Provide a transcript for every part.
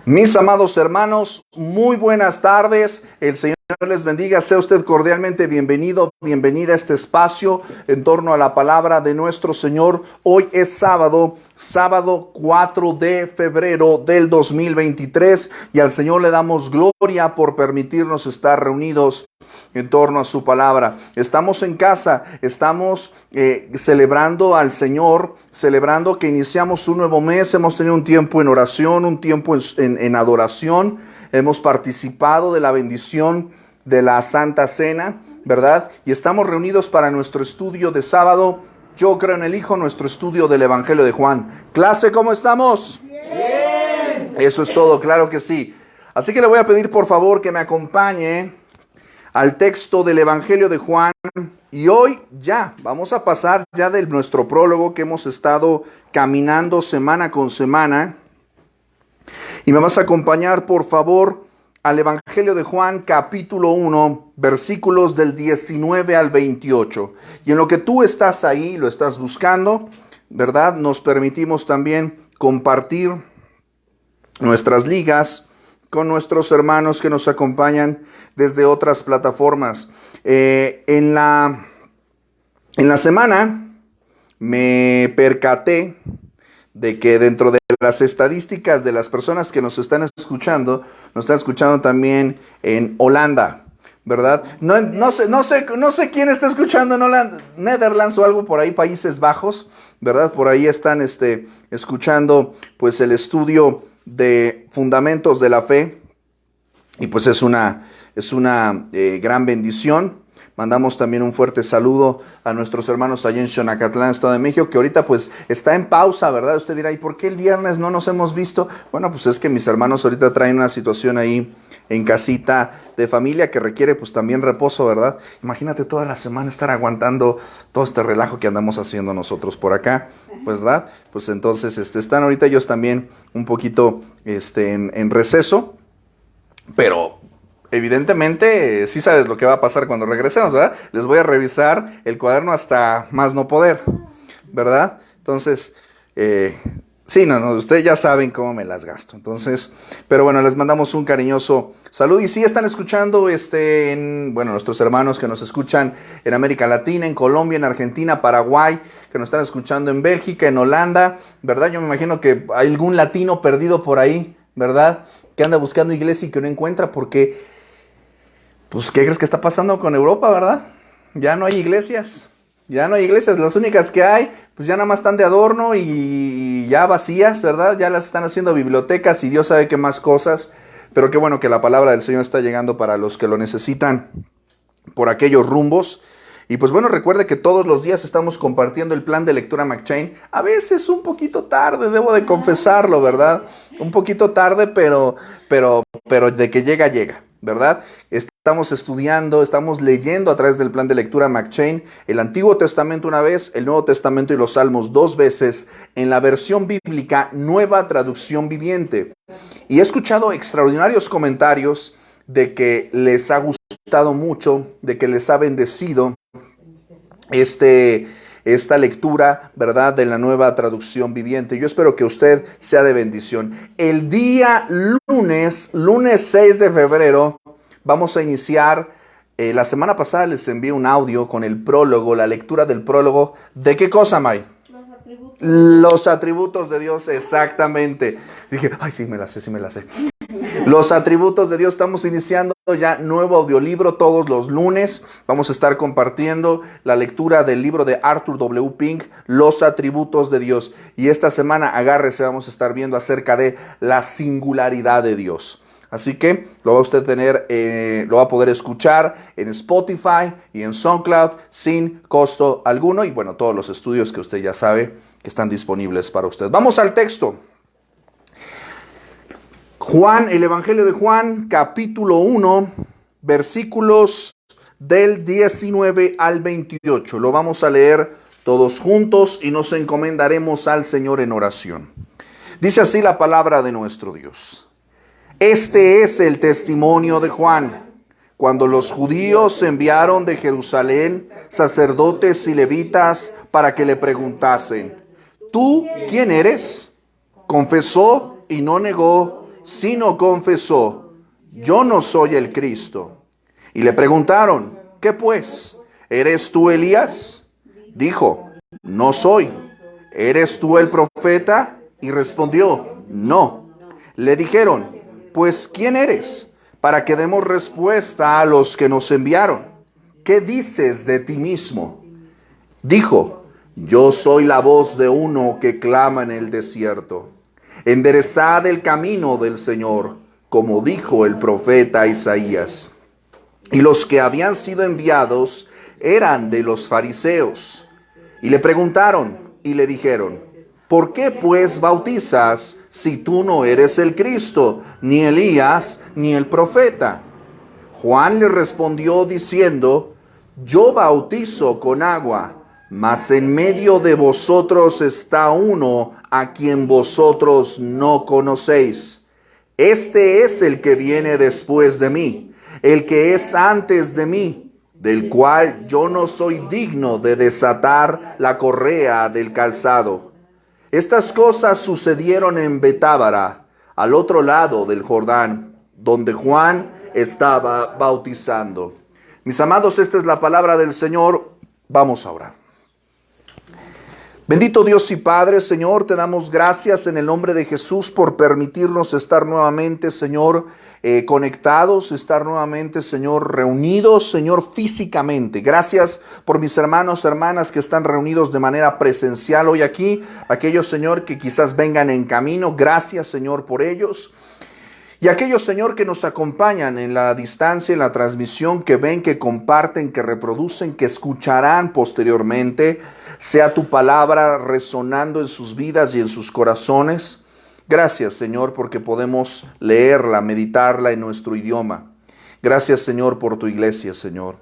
Mis amados hermanos, muy buenas tardes. El Señor les bendiga. Sea usted cordialmente bienvenido, bienvenida a este espacio en torno a la palabra de nuestro Señor. Hoy es sábado 4 de febrero del 2023 y al Señor le damos gloria por permitirnos estar reunidos en torno a su palabra. Estamos en casa, estamos celebrando al Señor, celebrando que iniciamos un nuevo mes. Hemos tenido un tiempo en oración, un tiempo en adoración. Hemos participado de la bendición de la Santa Cena, ¿verdad? Y estamos reunidos para nuestro estudio de sábado. Yo creo en el Hijo, nuestro estudio del Evangelio de Juan. Clase, ¿cómo estamos? Bien. Eso es todo, claro que sí. Así que le voy a pedir por favor que me acompañe al texto del Evangelio de Juan. Y hoy ya vamos a pasar ya de nuestro prólogo que hemos estado caminando semana con semana. Y me vas a acompañar por favor al Evangelio de Juan capítulo 1, versículos del 19 al 28. Y en lo que tú estás ahí, lo estás buscando, ¿verdad? Nos permitimos también compartir nuestras ligas con nuestros hermanos que nos acompañan desde otras plataformas. En la semana me percaté de que dentro de las estadísticas de las personas que nos están escuchando también en Holanda, ¿verdad? No sé quién está escuchando en Holanda, Netherlands o algo por ahí, Países Bajos, ¿verdad? Por ahí están escuchando pues el estudio de fundamentos de la fe y pues es una gran bendición. Mandamos también un fuerte saludo a nuestros hermanos allá en Xonacatlán, Estado de México, que ahorita pues está en pausa, ¿verdad? Usted dirá, ¿y por qué el viernes no nos hemos visto? Bueno, pues es que mis hermanos ahorita traen una situación ahí en casita de familia que requiere pues también reposo, ¿verdad? Imagínate toda la semana estar aguantando todo este relajo que andamos haciendo nosotros por acá, pues, ¿verdad? Pues entonces están ahorita ellos también un poquito en receso, pero evidentemente, sí sabes lo que va a pasar cuando regresemos, ¿verdad? Les voy a revisar el cuaderno hasta más no poder, ¿verdad? Entonces, sí, no, ustedes ya saben cómo me las gasto. Entonces, pero bueno, les mandamos un cariñoso saludo. Y sí están escuchando, nuestros hermanos que nos escuchan en América Latina, en Colombia, en Argentina, Paraguay, que nos están escuchando en Bélgica, en Holanda, ¿verdad? Yo me imagino que hay algún latino perdido por ahí, ¿verdad? Que anda buscando iglesia y que no encuentra porque pues, ¿qué crees que está pasando con Europa, verdad? Ya no hay iglesias, las únicas que hay, pues ya nada más están de adorno y ya vacías, ¿verdad? Ya las están haciendo bibliotecas y Dios sabe qué más cosas, pero qué bueno que la palabra del Señor está llegando para los que lo necesitan por aquellos rumbos. Y pues bueno, recuerde que todos los días estamos compartiendo el plan de lectura McChain, a veces un poquito tarde, debo de confesarlo, ¿verdad? Un poquito tarde, pero de que llega, ¿verdad? Estamos estudiando, estamos leyendo a través del plan de lectura McChain el Antiguo Testamento una vez, el Nuevo Testamento y los Salmos dos veces en la versión bíblica Nueva Traducción Viviente. Y he escuchado extraordinarios comentarios de que les ha gustado mucho, de que les ha bendecido esta lectura, ¿verdad?, de la Nueva Traducción Viviente. Yo espero que usted sea de bendición. El día lunes 6 de febrero, vamos a iniciar, la semana pasada les envié un audio con el prólogo, la lectura del prólogo. ¿De qué cosa, May? Los atributos de Dios, exactamente. Dije, ay, sí me la sé. Los atributos de Dios. Estamos iniciando ya nuevo audiolibro todos los lunes. Vamos a estar compartiendo la lectura del libro de Arthur W. Pink, Los atributos de Dios. Y esta semana, agárrese, vamos a estar viendo acerca de la singularidad de Dios. Así que lo va a usted tener, lo va a poder escuchar en Spotify y en SoundCloud sin costo alguno. Y bueno, todos los estudios que usted ya sabe que están disponibles para usted. Vamos al texto. Juan, el Evangelio de Juan, capítulo 1, versículos del 19 al 28. Lo vamos a leer todos juntos y nos encomendaremos al Señor en oración. Dice así la palabra de nuestro Dios. Este es el testimonio de Juan. Cuando los judíos enviaron de Jerusalén sacerdotes y levitas para que le preguntasen, ¿tú quién eres? Confesó y no negó, sino confesó: yo no soy el Cristo. Y le preguntaron: ¿qué pues? ¿Eres tú Elías? Dijo: no soy. ¿Eres tú el profeta? Y respondió: no. Le dijeron: pues ¿quién eres? Para que demos respuesta a los que nos enviaron. ¿Qué dices de ti mismo? Dijo: yo soy la voz de uno que clama en el desierto: enderezad el camino del Señor, como dijo el profeta Isaías. Y los que habían sido enviados eran de los fariseos. Y le preguntaron y le dijeron: ¿por qué pues bautizas si tú no eres el Cristo, ni Elías, ni el profeta? Juan le respondió diciendo: yo bautizo con agua, mas en medio de vosotros está uno a quien vosotros no conocéis. Este es el que viene después de mí, el que es antes de mí, del cual yo no soy digno de desatar la correa del calzado. Estas cosas sucedieron en Betábara, al otro lado del Jordán, donde Juan estaba bautizando. Mis amados, esta es la palabra del Señor. Vamos a orar. Bendito Dios y Padre, Señor, te damos gracias en el nombre de Jesús por permitirnos estar nuevamente, Señor, conectados, estar nuevamente, Señor, reunidos, Señor, físicamente. Gracias por mis hermanos, hermanas que están reunidos de manera presencial hoy aquí. Aquellos, Señor, que quizás vengan en camino. Gracias, Señor, por ellos. Y aquellos, Señor, que nos acompañan en la distancia, en la transmisión, que ven, que comparten, que reproducen, que escucharán posteriormente, sea tu palabra resonando en sus vidas y en sus corazones. Gracias, Señor, porque podemos leerla, meditarla en nuestro idioma. Gracias, Señor, por tu iglesia, Señor,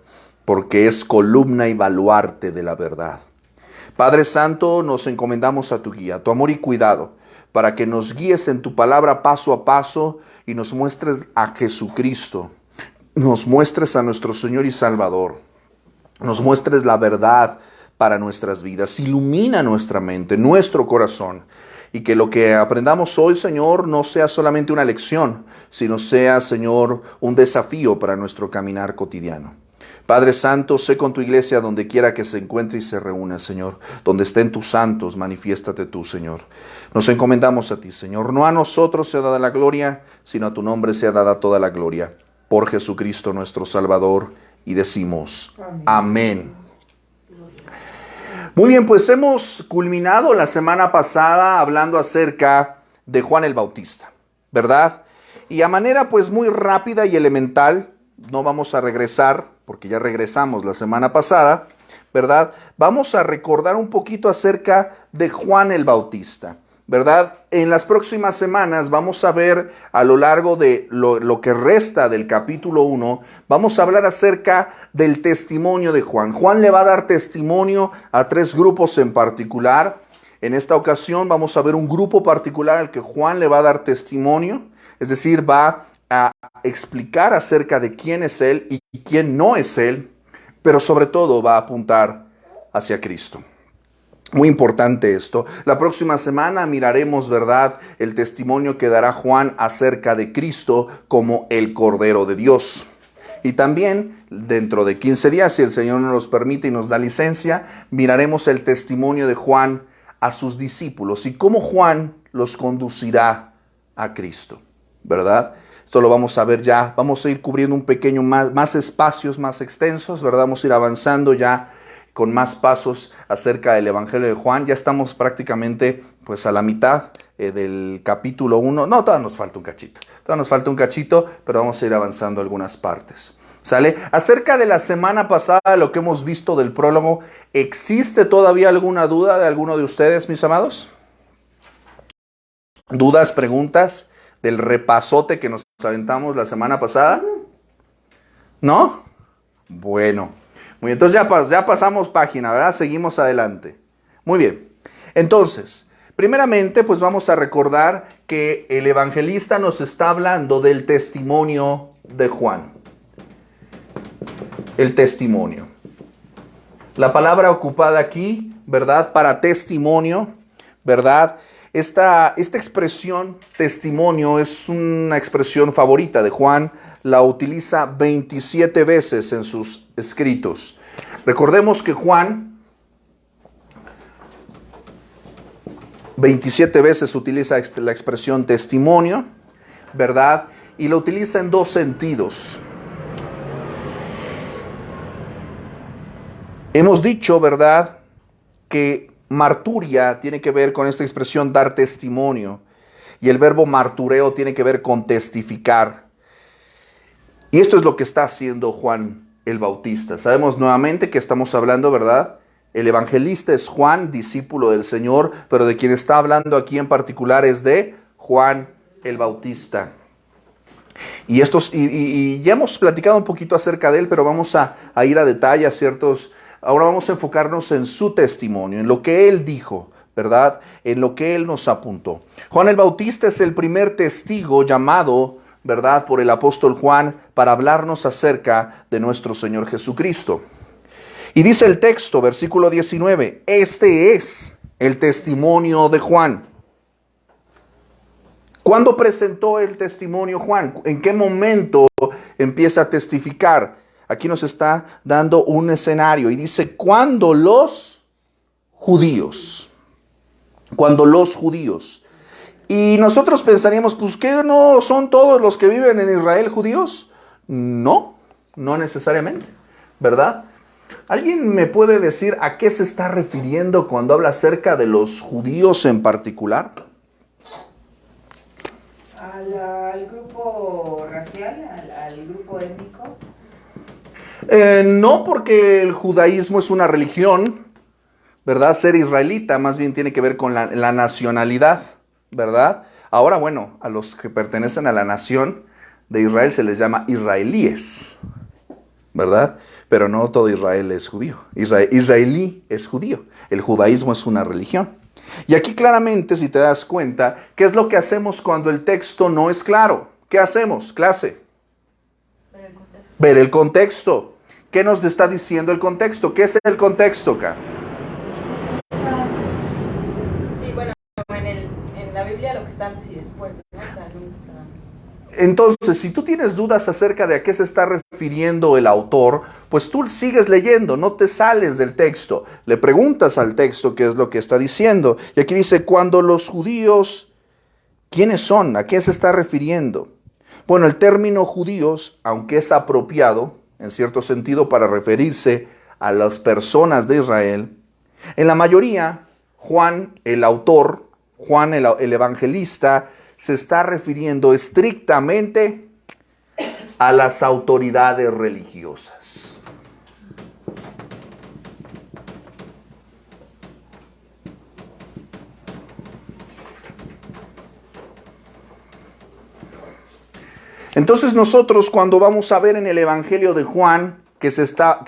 porque es columna y baluarte de la verdad. Padre Santo, nos encomendamos a tu guía, tu amor y cuidado, para que nos guíes en tu palabra paso a paso y nos muestres a Jesucristo, nos muestres a nuestro Señor y Salvador, nos muestres la verdad para nuestras vidas. Ilumina nuestra mente, nuestro corazón, y que lo que aprendamos hoy, Señor, no sea solamente una lección, sino sea, Señor, un desafío para nuestro caminar cotidiano. Padre Santo, sé con tu iglesia donde quiera que se encuentre y se reúna, Señor. Donde estén tus santos, manifiéstate tú, Señor. Nos encomendamos a ti, Señor. No a nosotros sea dada la gloria, sino a tu nombre sea dada toda la gloria. Por Jesucristo nuestro Salvador. Y decimos, amén. Muy bien, pues hemos culminado la semana pasada hablando acerca de Juan el Bautista, ¿verdad? Y a manera pues muy rápida y elemental, no vamos a regresar, porque ya regresamos la semana pasada, ¿verdad? Vamos a recordar un poquito acerca de Juan el Bautista, ¿verdad? En las próximas semanas vamos a ver a lo largo de lo que resta del capítulo 1, vamos a hablar acerca del testimonio de Juan. Juan le va a dar testimonio a 3 grupos en particular. En esta ocasión vamos a ver un grupo particular al que Juan le va a dar testimonio, es decir, va a explicar acerca de quién es él y quién no es él, pero sobre todo va a apuntar hacia Cristo. Muy importante esto. La próxima semana miraremos, ¿verdad?, el testimonio que dará Juan acerca de Cristo como el Cordero de Dios. Y también, dentro de 15 días, si el Señor nos los permite y nos da licencia, miraremos el testimonio de Juan a sus discípulos y cómo Juan los conducirá a Cristo, ¿verdad? Esto lo vamos a ver ya, vamos a ir cubriendo un pequeño más espacios más extensos, ¿verdad? Vamos a ir avanzando ya con más pasos acerca del Evangelio de Juan. Ya estamos prácticamente pues a la mitad del capítulo 1. No, todavía nos falta un cachito, pero vamos a ir avanzando algunas partes. ¿Sale? Acerca de la semana pasada, lo que hemos visto del prólogo, ¿existe todavía alguna duda de alguno de ustedes, mis amados? ¿Dudas, preguntas del repasote que nos aventamos la semana pasada? ¿No? Bueno, muy bien, entonces ya pasamos página, ¿verdad? Seguimos adelante. Muy bien, entonces, primeramente, pues vamos a recordar que el evangelista nos está hablando del testimonio de Juan. El testimonio. La palabra ocupada aquí, ¿verdad? Para testimonio, ¿verdad? Esta expresión, testimonio, es una expresión favorita de Juan. La utiliza 27 veces en sus escritos. Recordemos que Juan 27 veces utiliza la expresión testimonio, ¿verdad? Y lo utiliza en dos sentidos. Hemos dicho, ¿verdad?, que marturia tiene que ver con esta expresión dar testimonio. Y el verbo martureo tiene que ver con testificar. Y esto es lo que está haciendo Juan el Bautista. Sabemos nuevamente que estamos hablando, ¿verdad? El evangelista es Juan, discípulo del Señor, pero de quien está hablando aquí en particular es de Juan el Bautista. Y ya hemos platicado un poquito acerca de él, pero vamos a ir a detalle a ciertos. Ahora vamos a enfocarnos en su testimonio, en lo que él dijo, ¿verdad? En lo que él nos apuntó. Juan el Bautista es el primer testigo llamado, ¿verdad?, por el apóstol Juan para hablarnos acerca de nuestro Señor Jesucristo. Y dice el texto, versículo 19, este es el testimonio de Juan. ¿Cuándo presentó el testimonio Juan? ¿En qué momento empieza a testificar? Aquí nos está dando un escenario y dice, cuando los judíos. Y nosotros pensaríamos, pues, ¿qué no son todos los que viven en Israel judíos? No necesariamente, ¿verdad? ¿Alguien me puede decir a qué se está refiriendo cuando habla acerca de los judíos en particular? ¿Al grupo racial, al grupo étnico? No, porque el judaísmo es una religión, ¿verdad? Ser israelita más bien tiene que ver con la nacionalidad, ¿verdad? Ahora, bueno, a los que pertenecen a la nación de Israel se les llama israelíes, ¿verdad? Pero no todo Israel es judío. Israelí es judío. El judaísmo es una religión. Y aquí claramente, si te das cuenta, ¿qué es lo que hacemos cuando el texto no es claro? ¿Qué hacemos, clase? Ver el contexto. ¿Qué nos está diciendo el contexto? ¿Qué es el contexto acá? Sí, bueno, en la Biblia lo que está antes y después, ¿no? O sea, no está... Entonces, si tú tienes dudas acerca de a qué se está refiriendo el autor, pues tú sigues leyendo, no te sales del texto. Le preguntas al texto qué es lo que está diciendo. Y aquí dice, cuando los judíos, ¿quiénes son? ¿A qué se está refiriendo? Bueno, el término judíos, aunque es apropiado, en cierto sentido, para referirse a las personas de Israel, en la mayoría, Juan, el autor, Juan, el evangelista, se está refiriendo estrictamente a las autoridades religiosas. Entonces nosotros cuando vamos a ver en el Evangelio de Juan que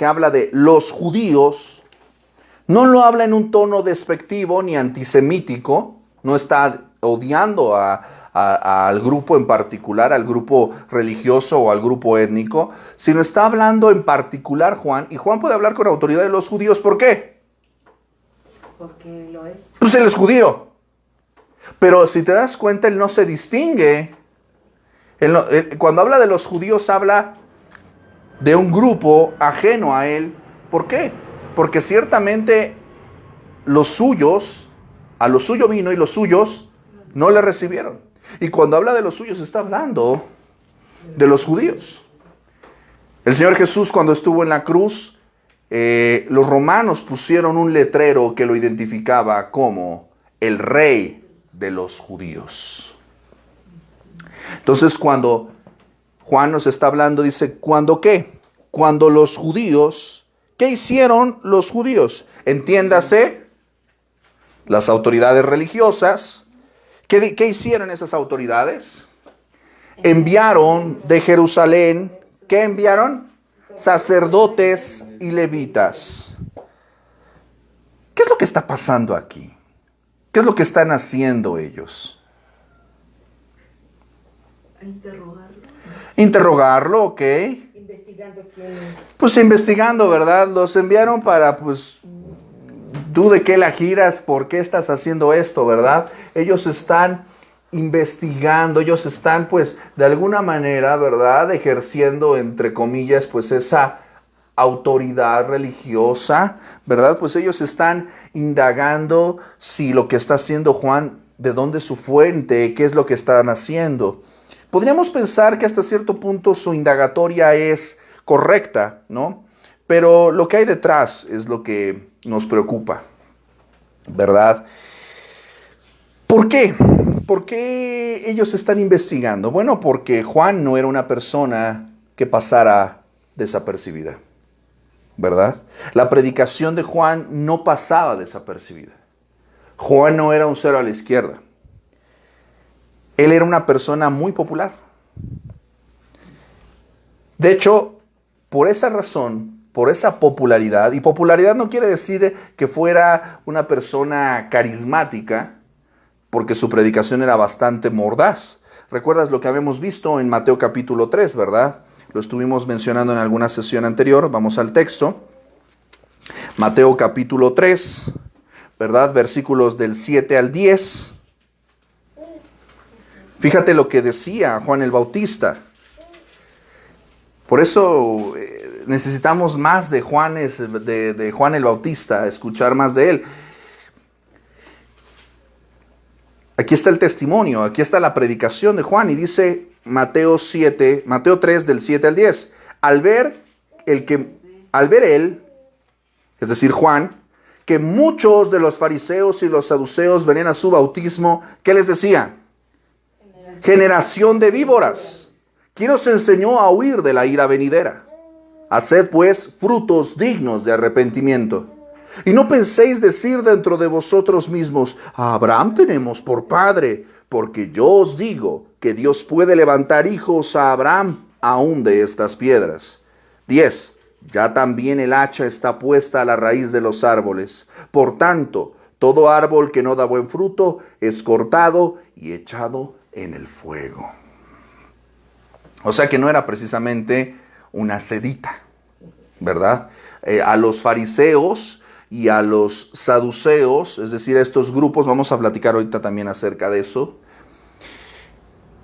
habla de los judíos, no lo habla en un tono despectivo ni antisemítico, no está odiando al grupo en particular, al grupo religioso o al grupo étnico, sino está hablando en particular Juan, y Juan puede hablar con autoridad de los judíos. ¿Por qué? Porque lo es. Pues él es judío. Pero si te das cuenta, él no se distingue. Cuando habla de los judíos, habla de un grupo ajeno a él. ¿Por qué? Porque ciertamente a lo suyo vino y los suyos no le recibieron. Y cuando habla de los suyos, está hablando de los judíos. El Señor Jesús, cuando estuvo en la cruz, los romanos pusieron un letrero que lo identificaba como el rey de los judíos. Entonces, cuando Juan nos está hablando, dice, ¿cuándo qué? Cuando los judíos, ¿qué hicieron los judíos? Entiéndase, las autoridades religiosas. ¿Qué hicieron esas autoridades? Enviaron de Jerusalén, ¿qué enviaron? Sacerdotes y levitas. ¿Qué es lo que está pasando aquí? ¿Qué es lo que están haciendo ellos? Interrogarlo, ¿ok? Investigando quién es. Pues investigando, ¿verdad? Los enviaron para, pues, tú de qué la giras? ¿Por qué estás haciendo esto, verdad? Ellos están investigando, ellos están pues de alguna manera, ¿verdad? Ejerciendo, entre comillas, pues esa autoridad religiosa, ¿verdad? Pues ellos están indagando si lo que está haciendo Juan, de dónde es su fuente, qué es lo que están haciendo. Podríamos pensar que hasta cierto punto su indagatoria es correcta, ¿no? Pero lo que hay detrás es lo que nos preocupa, ¿verdad? ¿Por qué? ¿Por qué ellos están investigando? Bueno, porque Juan no era una persona que pasara desapercibida, ¿verdad? La predicación de Juan no pasaba desapercibida. Juan no era un cero a la izquierda. Él era una persona muy popular. De hecho, por esa razón, por esa popularidad, y popularidad no quiere decir que fuera una persona carismática, porque su predicación era bastante mordaz. ¿Recuerdas lo que habíamos visto en Mateo capítulo 3, verdad? Lo estuvimos mencionando en alguna sesión anterior. Vamos al texto. Mateo capítulo 3, ¿verdad? Versículos del 7 al 10. Fíjate lo que decía Juan el Bautista. Por eso necesitamos más de Juan el Bautista, escuchar más de él. Aquí está el testimonio, aquí está la predicación de Juan y dice Mateo 3 del 7 al 10. Al ver él, es decir Juan, que muchos de los fariseos y los saduceos venían a su bautismo, ¿qué les decía? Generación de víboras. ¿Quién os enseñó a huir de la ira venidera? Haced pues frutos dignos de arrepentimiento. Y no penséis decir dentro de vosotros mismos, a Abraham tenemos por padre, porque yo os digo que Dios puede levantar hijos a Abraham aún de estas piedras. 10. Ya también el hacha está puesta a la raíz de los árboles. Por tanto, todo árbol que no da buen fruto es cortado y echado en el fuego. O sea que no era precisamente una sedita, ¿verdad? A los fariseos y a los saduceos, es decir, a estos grupos, vamos a platicar ahorita también acerca de eso,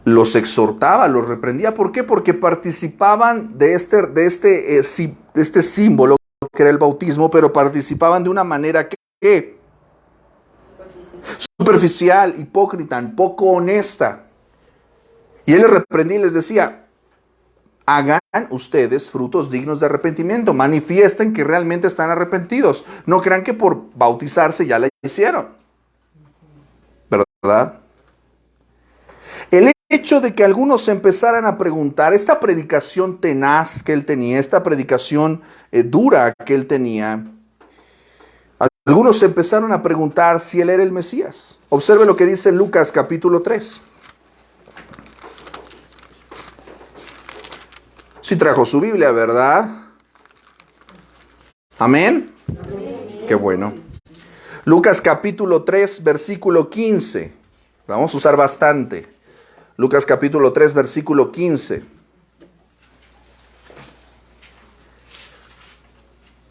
los exhortaba, los reprendía. ¿Por qué? Porque participaban de este símbolo que era el bautismo, pero participaban de una manera que superficial, hipócrita, poco honesta. Y él les reprendía y les decía, hagan ustedes frutos dignos de arrepentimiento, manifiesten que realmente están arrepentidos. No crean que por bautizarse ya la hicieron, ¿verdad? El hecho de que algunos empezaran a preguntar, esta predicación tenaz que él tenía, esta predicación dura que él tenía, algunos empezaron a preguntar si él era el Mesías. Observe lo que dice Lucas capítulo 3. Sí trajo su Biblia, ¿verdad? ¿Amén? Amén. Qué bueno. Lucas capítulo 3, versículo 15. La vamos a usar bastante. Lucas capítulo 3, versículo 15.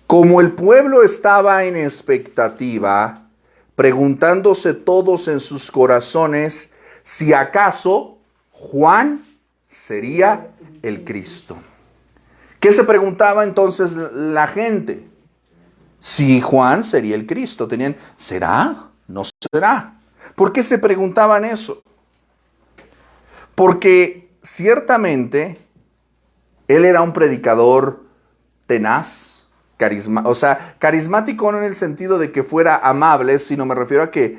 Como el pueblo estaba en expectativa, preguntándose todos en sus corazones si acaso Juan sería el Cristo. ¿Qué se preguntaba entonces la gente? Si Juan sería el Cristo. ¿Será? ¿No será? ¿Por qué se preguntaban eso? Porque ciertamente él era un predicador tenaz, carismático no en el sentido de que fuera amable, sino me refiero a que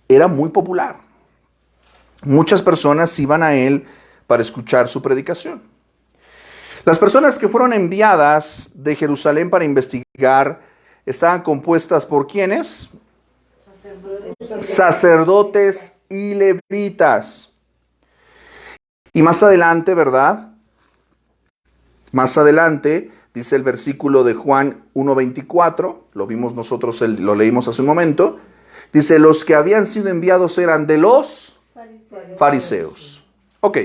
era muy popular. Muchas personas iban a él para escuchar su predicación. Las personas que fueron enviadas de Jerusalén para investigar estaban compuestas por ¿quiénes? Sacerdotes y levitas. Y más adelante, ¿verdad? Más adelante, dice el versículo de Juan 1:24, lo vimos nosotros, lo leímos hace un momento, dice, los que habían sido enviados eran de los fariseos. Ok.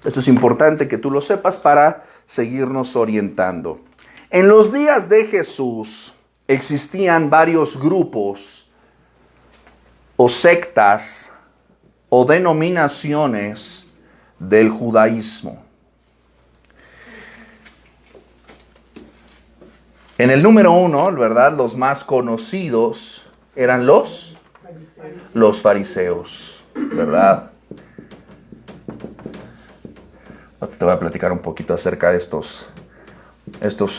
Esto es importante que tú lo sepas para seguirnos orientando. En los días de Jesús, existían varios grupos o sectas o denominaciones del judaísmo. En el número 1, ¿verdad? Los más conocidos eran los fariseos, ¿verdad? Te voy a platicar un poquito acerca de estos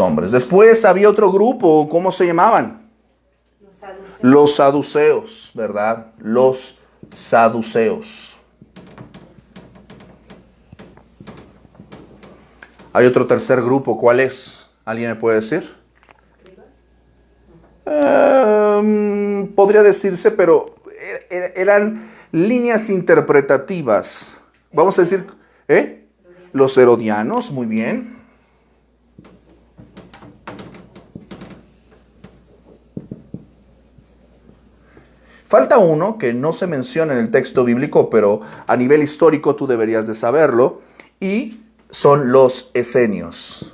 hombres. Después había otro grupo, ¿cómo se llamaban? Los saduceos, ¿verdad? Los saduceos. Hay otro tercer grupo, ¿cuál es? ¿Alguien me puede decir? Podría decirse, pero eran líneas interpretativas. Vamos a decir, los herodianos, muy bien. Falta uno que no se menciona en el texto bíblico, pero a nivel histórico tú deberías de saberlo, y son los esenios.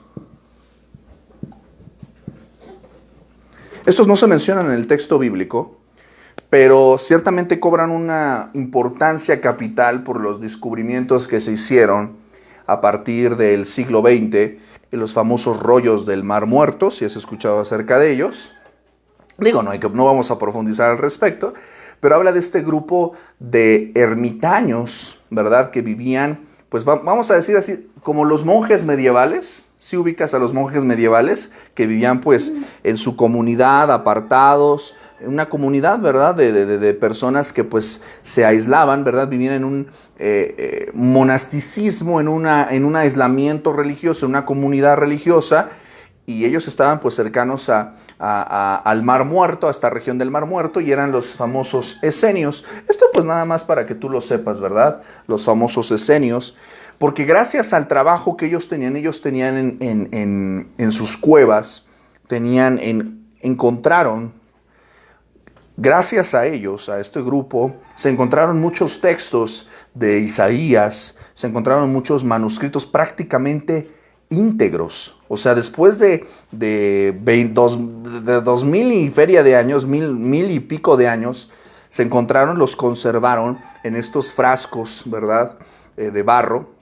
Estos no se mencionan en el texto bíblico, pero ciertamente cobran una importancia capital por los descubrimientos que se hicieron a partir del siglo XX, en los famosos rollos del Mar Muerto, si has escuchado acerca de ellos. Digo, no vamos a profundizar al respecto, pero habla de este grupo de ermitaños, ¿verdad? Que vivían, pues vamos a decir así, como los monjes medievales. Si ubicas a los monjes medievales que vivían pues en su comunidad, apartados, una comunidad, ¿verdad? De personas que pues se aislaban, ¿verdad? Vivían en un monasticismo, en un aislamiento religioso, en una comunidad religiosa, y ellos estaban pues cercanos al Mar Muerto, a esta región del Mar Muerto, y eran los famosos esenios. Esto pues nada más para que tú lo sepas, ¿verdad? Los famosos esenios. Porque gracias al trabajo que ellos tenían en sus cuevas, encontraron, gracias a ellos, a este grupo, se encontraron muchos textos de Isaías, se encontraron muchos manuscritos prácticamente íntegros. O sea, después de 2000 y feria de años, mil y pico de años, se encontraron, los conservaron en estos frascos, ¿verdad? De barro.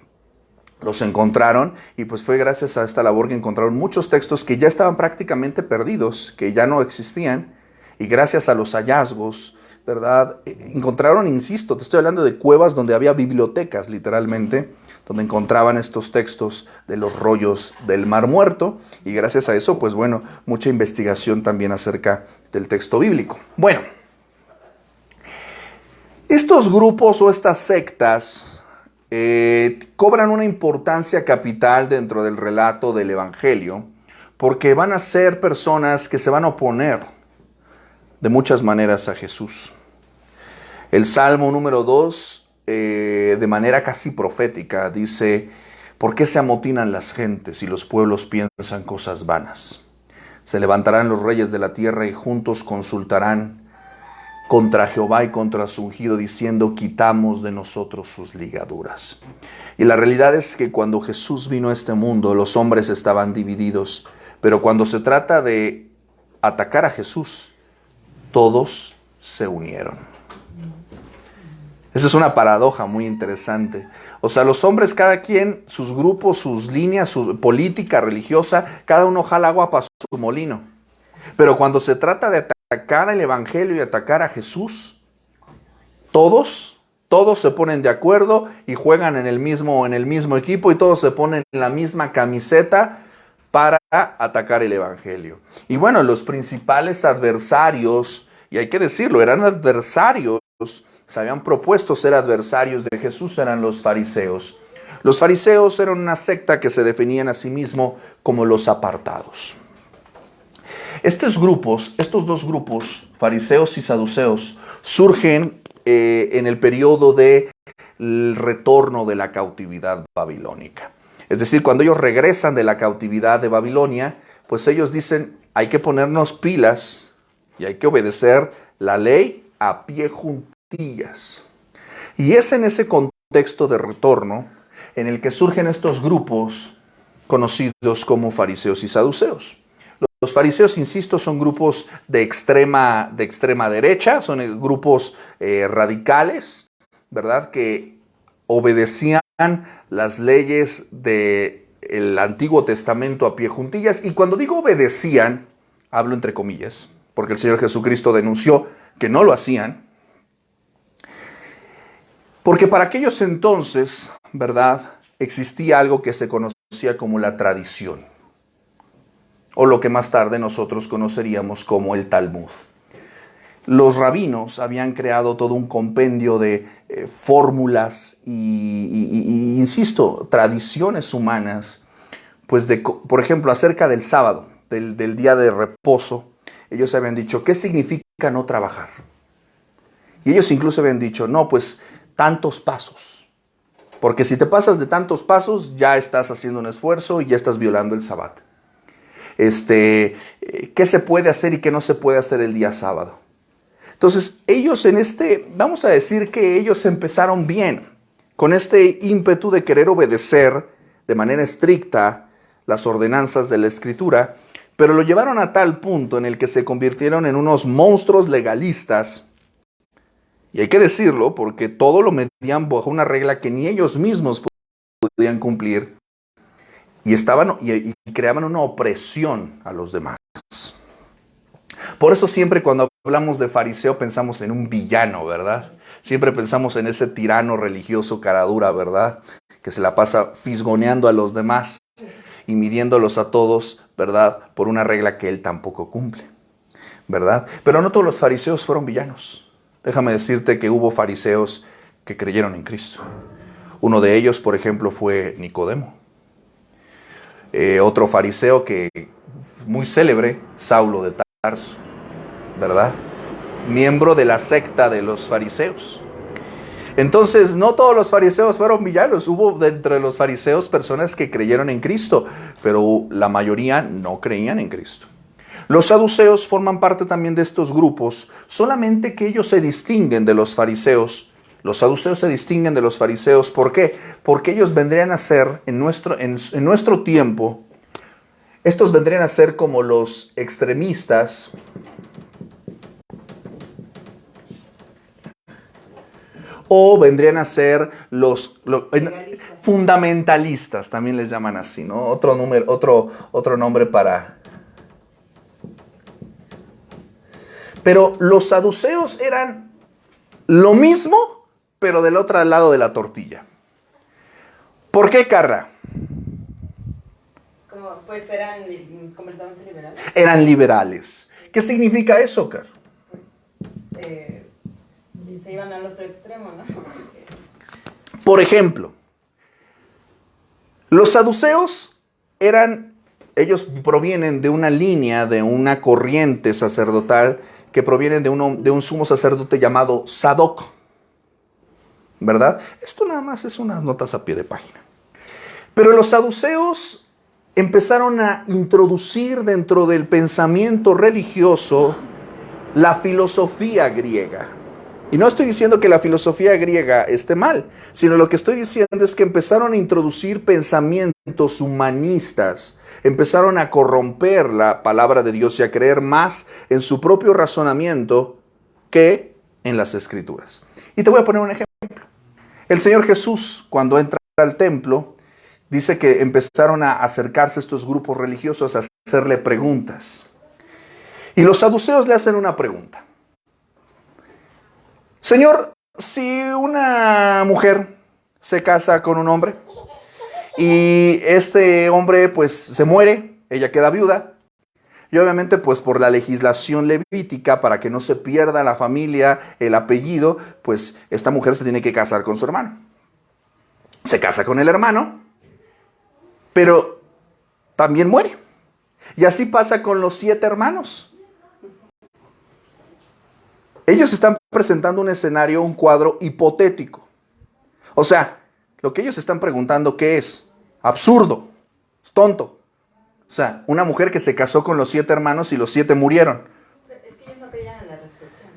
Los encontraron y pues fue gracias a esta labor que encontraron muchos textos que ya estaban prácticamente perdidos, que ya no existían, y gracias a los hallazgos, ¿verdad? Encontraron, insisto, te estoy hablando de cuevas donde había bibliotecas, literalmente, donde encontraban estos textos de los rollos del Mar Muerto, y gracias a eso, pues bueno, mucha investigación también acerca del texto bíblico. Bueno, estos grupos o estas sectas cobran una importancia capital dentro del relato del Evangelio, porque van a ser personas que se van a oponer de muchas maneras a Jesús. El Salmo número 2, de manera casi profética, dice: ¿por qué se amotinan las gentes y los pueblos piensan cosas vanas? Se levantarán los reyes de la tierra y juntos consultarán contra Jehová y contra su ungido, diciendo: quitamos de nosotros sus ligaduras. Y la realidad es que cuando Jesús vino a este mundo, los hombres estaban divididos, pero cuando se trata de atacar a Jesús, todos se unieron. Esa es una paradoja muy interesante. O sea, los hombres, cada quien, sus grupos, sus líneas, su política religiosa, cada uno jala agua para su molino. Pero cuando se trata de atacar el Evangelio y atacar a Jesús, todos se ponen de acuerdo y juegan en el mismo equipo, y todos se ponen en la misma camiseta para atacar el Evangelio. Y bueno, los principales adversarios, y hay que decirlo, eran adversarios, se habían propuesto ser adversarios de Jesús, eran los fariseos. Los fariseos eran una secta que se definían a sí mismos como los apartados. Estos dos grupos, fariseos y saduceos, surgen en el periodo del retorno de la cautividad babilónica. Es decir, cuando ellos regresan de la cautividad de Babilonia, pues ellos dicen: hay que ponernos pilas y hay que obedecer la ley a pie juntillas. Y es en ese contexto de retorno en el que surgen estos grupos conocidos como fariseos y saduceos. los fariseos, insisto, son grupos de extrema derecha, son grupos radicales, ¿verdad? Que obedecían las leyes del Antiguo Testamento a pie juntillas. Y cuando digo obedecían, hablo entre comillas, porque el Señor Jesucristo denunció que no lo hacían. Porque para aquellos entonces, ¿verdad?, existía algo que se conocía como la tradición, o lo que más tarde nosotros conoceríamos como el Talmud. Los rabinos habían creado todo un compendio de fórmulas y, insisto, tradiciones humanas, pues por ejemplo, acerca del sábado, del día de reposo, ellos habían dicho, ¿qué significa no trabajar? Y ellos incluso habían dicho, no, pues tantos pasos, porque si te pasas de tantos pasos, ya estás haciendo un esfuerzo y ya estás violando el Sabbat. ¿Qué se puede hacer y qué no se puede hacer el día sábado? Entonces, ellos vamos a decir que ellos empezaron bien, con este ímpetu de querer obedecer de manera estricta las ordenanzas de la Escritura, pero lo llevaron a tal punto en el que se convirtieron en unos monstruos legalistas. Y hay que decirlo, porque todo lo medían bajo una regla que ni ellos mismos podían cumplir. Y creaban una opresión a los demás. Por eso siempre cuando hablamos de fariseo pensamos en un villano, ¿verdad? Siempre pensamos en ese tirano religioso cara dura, ¿verdad? Que se la pasa fisgoneando a los demás y midiéndolos a todos, ¿verdad? Por una regla que él tampoco cumple, ¿verdad? Pero no todos los fariseos fueron villanos. Déjame decirte que hubo fariseos que creyeron en Cristo. Uno de ellos, por ejemplo, fue Nicodemo. Otro fariseo muy célebre, Saulo de Tarso, ¿verdad? Miembro de la secta de los fariseos. Entonces, no todos los fariseos fueron villanos. Hubo de entre los fariseos personas que creyeron en Cristo, pero la mayoría no creían en Cristo. Los saduceos forman parte también de estos grupos, solamente que ellos se distinguen de los fariseos. Los saduceos se distinguen de los fariseos. ¿Por qué? Porque ellos vendrían a ser, en nuestro tiempo, estos vendrían a ser como los extremistas o vendrían a ser los fundamentalistas, también les llaman así, ¿no? Otro nombre para... Pero los saduceos eran lo mismo, pero del otro lado de la tortilla. ¿Por qué, Carla? Pues eran completamente liberales. Eran liberales. ¿Qué significa eso, Carla? Se iban al otro extremo, ¿no? Por ejemplo, los saduceos ellos provienen de una línea, de una corriente sacerdotal que provienen de un sumo sacerdote llamado Sadoc, ¿verdad? Esto nada más es unas notas a pie de página. Pero los saduceos empezaron a introducir dentro del pensamiento religioso la filosofía griega. Y no estoy diciendo que la filosofía griega esté mal, sino lo que estoy diciendo es que empezaron a introducir pensamientos humanistas, empezaron a corromper la palabra de Dios y a creer más en su propio razonamiento que en las Escrituras. Y te voy a poner un ejemplo. El Señor Jesús, cuando entra al templo, dice que empezaron a acercarse estos grupos religiosos a hacerle preguntas. Y los saduceos le hacen una pregunta. Señor, si una mujer se casa con un hombre y este hombre pues se muere, ella queda viuda, y obviamente pues por la legislación levítica, para que no se pierda la familia, el apellido, pues esta mujer se tiene que casar con su hermano. Se casa con el hermano, pero también muere. Y así pasa con los 7 hermanos. Ellos están presentando un escenario, un cuadro hipotético. O sea, lo que ellos están preguntando, ¿qué es? Absurdo, es tonto. O sea, una mujer que se casó con los 7 hermanos y los 7 murieron. Es que ellos no creían en la resurrección.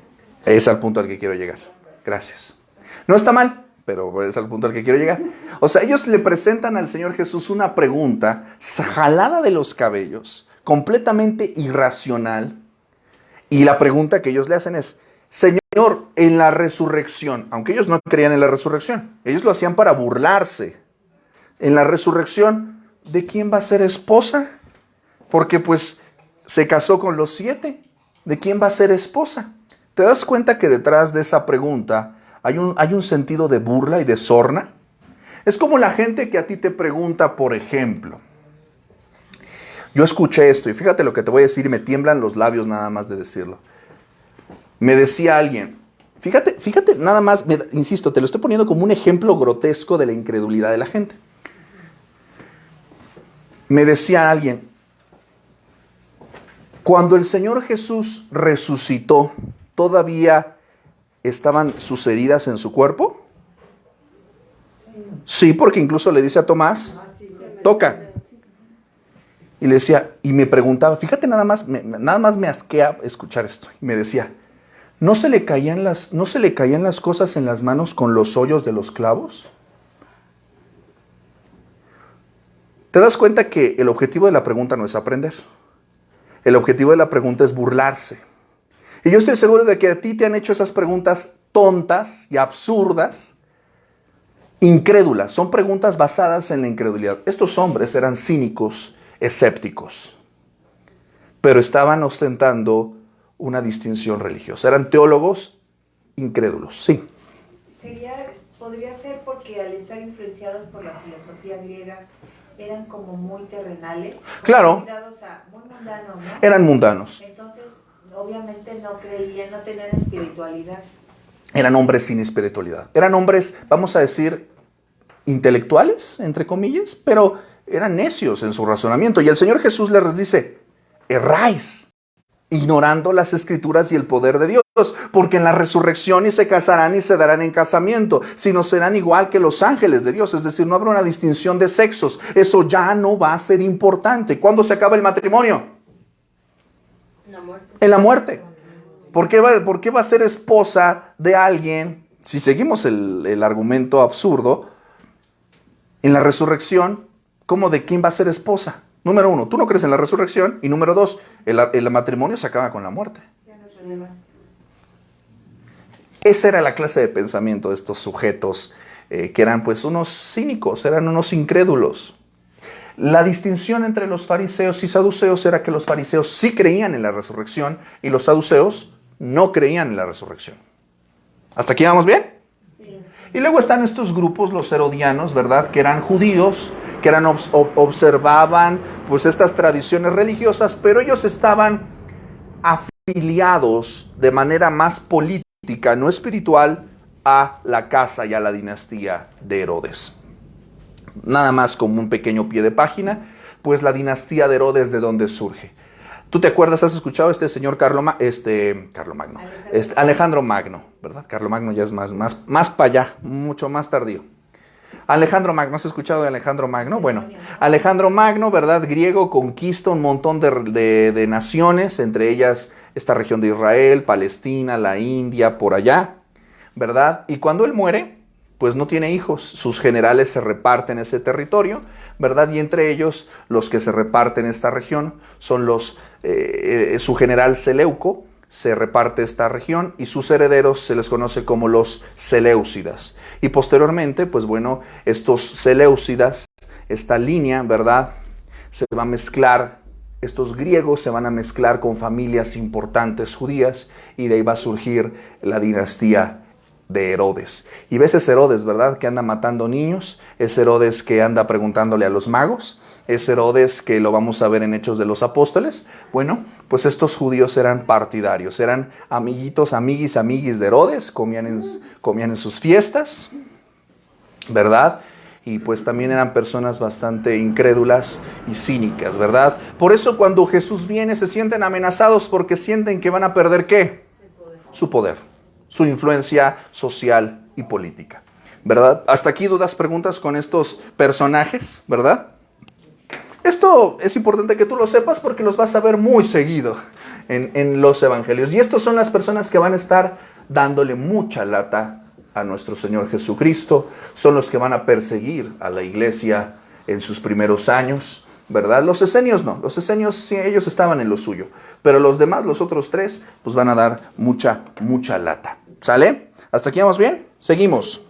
Es al punto al que quiero llegar. Gracias. No está mal, pero es al punto al que quiero llegar. O sea, ellos le presentan al Señor Jesús una pregunta jalada de los cabellos, completamente irracional. Y la pregunta que ellos le hacen es, Señor, en la resurrección, aunque ellos no creían en la resurrección, ellos lo hacían para burlarse. En la resurrección, ¿de quién va a ser esposa? Porque pues se casó con los 7. ¿De quién va a ser esposa? ¿Te das cuenta que detrás de esa pregunta hay un sentido de burla y de sorna? Es como la gente que a ti te pregunta, por ejemplo, yo escuché esto y fíjate lo que te voy a decir y me tiemblan los labios nada más de decirlo. Me decía alguien, fíjate nada más, insisto, te lo estoy poniendo como un ejemplo grotesco de la incredulidad de la gente. Me decía alguien, cuando el Señor Jesús resucitó, ¿todavía estaban sus heridas en su cuerpo? Sí, porque incluso le dice a Tomás, toca. Y le decía, y me preguntaba, fíjate nada más me asquea escuchar esto. Y me decía, ¿no se le caían las cosas en las manos con los hoyos de los clavos? ¿Te das cuenta que el objetivo de la pregunta no es aprender? El objetivo de la pregunta es burlarse. Y yo estoy seguro de que a ti te han hecho esas preguntas tontas y absurdas, incrédulas. Son preguntas basadas en la incredulidad. Estos hombres eran cínicos, escépticos, pero estaban ostentando una distinción religiosa. Eran teólogos incrédulos, sí. Podría ser porque al estar influenciados por la filosofía griega eran como muy terrenales. Claro. Muy mundanos, ¿no? Eran mundanos. Entonces, obviamente no creían, no tenían espiritualidad. Eran hombres sin espiritualidad. Eran hombres, vamos a decir, intelectuales, entre comillas, pero eran necios en su razonamiento. Y el Señor Jesús les dice, erráis, ignorando las escrituras y el poder de Dios, porque en la resurrección ni se casarán ni se darán en casamiento, sino serán igual que los ángeles de Dios. Es decir, no habrá una distinción de sexos. Eso ya no va a ser importante. ¿Cuándo se acaba el matrimonio? En la muerte. ¿Por qué va a ser esposa de alguien, si seguimos el argumento absurdo, en la resurrección? ¿Cómo de quién va a ser esposa? Número 1, tú no crees en la resurrección. Y número 2, el matrimonio se acaba con la muerte. Esa era la clase de pensamiento de estos sujetos que eran pues unos cínicos, eran unos incrédulos. La distinción entre los fariseos y saduceos era que los fariseos sí creían en la resurrección y los saduceos no creían en la resurrección. ¿Hasta aquí vamos bien? Sí. Y luego están estos grupos, los herodianos, ¿verdad? Que eran judíos, que observaban pues estas tradiciones religiosas, pero ellos estaban afiliados de manera más política, no espiritual, a la casa y a la dinastía de Herodes. Nada más como un pequeño pie de página, pues la dinastía de Herodes, ¿de dónde surge? ¿Tú te acuerdas, has escuchado este señor Alejandro Magno, ¿verdad? Carlomagno ya es más para allá, mucho más tardío. Alejandro Magno, ¿has escuchado de Alejandro Magno? Bueno, Alejandro Magno, ¿verdad? Griego, conquista un montón de naciones, entre ellas esta región de Israel, Palestina, la India, por allá, ¿verdad? Y cuando él muere, pues no tiene hijos, sus generales se reparten ese territorio, ¿verdad? Y entre ellos, los que se reparten esta región son su general Seleuco, se reparte esta región y sus herederos se les conoce como los Seleucidas. Y posteriormente, pues bueno, estos Seleucidas, esta línea, ¿verdad? Se va a mezclar, estos griegos se van a mezclar con familias importantes judías y de ahí va a surgir la dinastía de Herodes. Y ves ese Herodes, ¿verdad? Que anda matando niños, es Herodes que anda preguntándole a los magos, es Herodes que lo vamos a ver en Hechos de los Apóstoles. Bueno, pues estos judíos eran partidarios, eran amiguitos, amiguis de Herodes, comían en sus fiestas, ¿verdad? Y pues también eran personas bastante incrédulas y cínicas, ¿verdad? Por eso cuando Jesús viene se sienten amenazados porque sienten que van a perder ¿qué? Su poder, su influencia social y política, ¿verdad? Hasta aquí dudas, preguntas con estos personajes, ¿verdad? Esto es importante que tú lo sepas porque los vas a ver muy seguido en los evangelios. Y estos son las personas que van a estar dándole mucha lata a nuestro Señor Jesucristo. Son los que van a perseguir a la iglesia en sus primeros años, ¿verdad? Los esenios no, los esenios sí, ellos estaban en lo suyo, pero los demás, los otros tres, pues van a dar mucha lata. ¿Sale? ¿Hasta aquí vamos bien? Seguimos.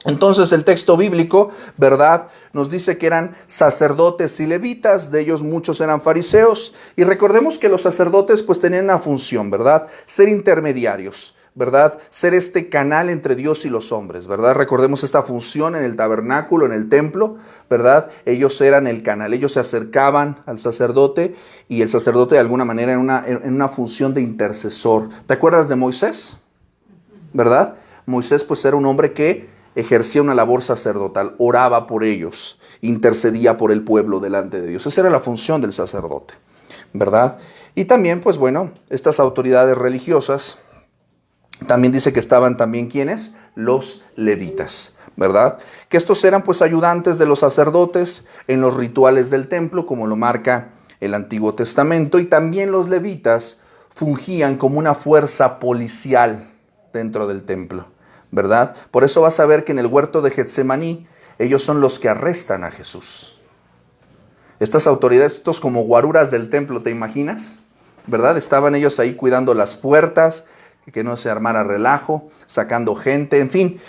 Entonces el texto bíblico, ¿verdad?, nos dice que eran sacerdotes y levitas, de ellos muchos eran fariseos, y recordemos que los sacerdotes pues tenían una función, ¿verdad?, ser intermediarios, ¿verdad?, ser este canal entre Dios y los hombres, ¿verdad? Recordemos esta función en el tabernáculo, en el templo, ¿verdad? Ellos eran el canal, ellos se acercaban al sacerdote y el sacerdote de alguna manera en una función de intercesor. ¿Te acuerdas de Moisés? ¿Verdad? Moisés pues era un hombre que ejercía una labor sacerdotal, oraba por ellos, intercedía por el pueblo delante de Dios. Esa era la función del sacerdote, ¿verdad? Y también, pues bueno, estas autoridades religiosas, también dice que estaban también, ¿quiénes? Los levitas, ¿verdad? Que estos eran pues ayudantes de los sacerdotes en los rituales del templo, como lo marca el Antiguo Testamento, y también los levitas fungían como una fuerza policial dentro del templo, ¿verdad? Por eso vas a ver que en el huerto de Getsemaní, ellos son los que arrestan a Jesús. Estas autoridades, estos como guaruras del templo, ¿te imaginas? ¿Verdad? Estaban ellos ahí cuidando las puertas, que no se armara relajo, sacando gente, en fin,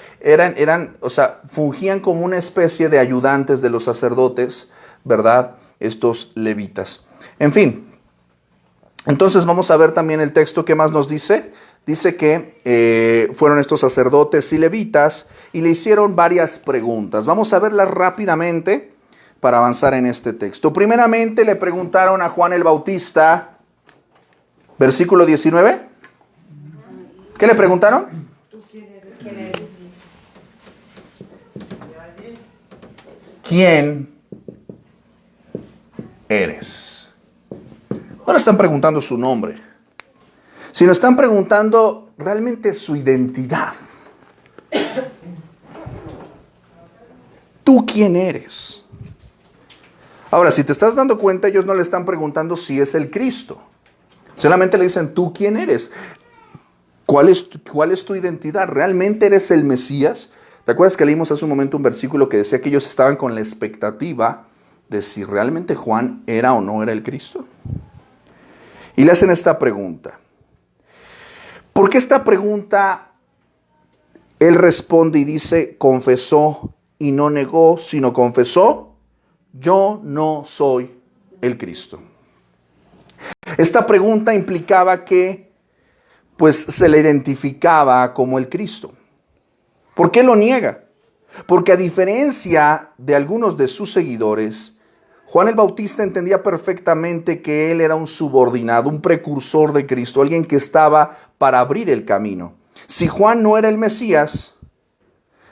fungían como una especie de ayudantes de los sacerdotes, ¿verdad? Estos levitas. En fin, entonces vamos a ver también el texto que más nos dice. Dice que fueron estos sacerdotes y levitas y le hicieron varias preguntas. Vamos a verlas rápidamente para avanzar en este texto. Primeramente le preguntaron a Juan el Bautista, versículo 19. ¿Qué le preguntaron? ¿Quién eres? No le están preguntando su nombre, sino están preguntando realmente su identidad. ¿Tú quién eres? Ahora, si te estás dando cuenta, ellos no le están preguntando si es el Cristo. Solamente le dicen, ¿tú quién eres? ¿Cuál es tu identidad? ¿Realmente eres el Mesías? ¿Te acuerdas que leímos hace un momento un versículo que decía que ellos estaban con la expectativa de si realmente Juan era o no era el Cristo? Y le hacen esta pregunta. ¿Por qué esta pregunta? Él responde y dice, confesó y no negó, sino confesó, yo no soy el Cristo. Esta pregunta implicaba que pues se le identificaba como el Cristo. ¿Por qué lo niega? Porque a diferencia de algunos de sus seguidores, Juan el Bautista entendía perfectamente que él era un subordinado, un precursor de Cristo, alguien que estaba para abrir el camino. Si Juan no era el Mesías,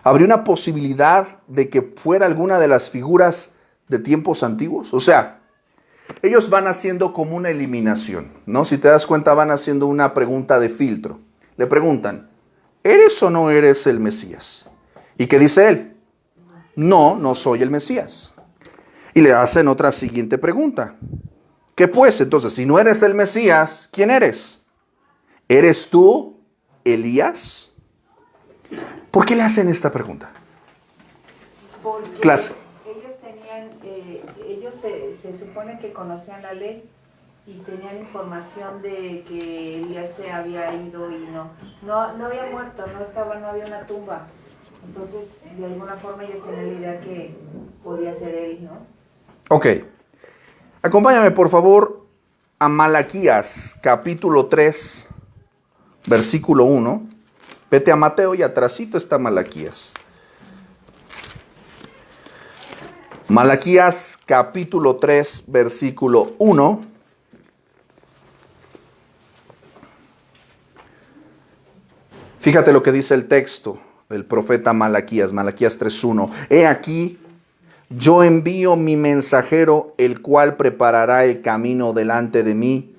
habría una posibilidad de que fuera alguna de las figuras de tiempos antiguos. O sea, ellos van haciendo como una eliminación, ¿no? Si te das cuenta, van haciendo una pregunta de filtro. Le preguntan, ¿eres o no eres el Mesías? ¿Y qué dice él? No, no soy el Mesías. Y le hacen otra siguiente pregunta. ¿Qué pues? Entonces, si no eres el Mesías, ¿quién eres? ¿Eres tú Elías? ¿Por qué le hacen esta pregunta? Porque Clase. ellos tenían, ellos se supone que conocían la ley y tenían información de que Elías se había ido y no había muerto, no había una tumba. Entonces, de alguna forma ellos tenían la idea que podía ser él, ¿no? Ok. Acompáñame, por favor, a Malaquías, capítulo 3, versículo 1. Vete a Mateo y atrasito está Malaquías. Malaquías, capítulo 3, versículo 1. Fíjate lo que dice el texto del profeta Malaquías, Malaquías 3:1. He aquí, yo envío mi mensajero, el cual preparará el camino delante de mí,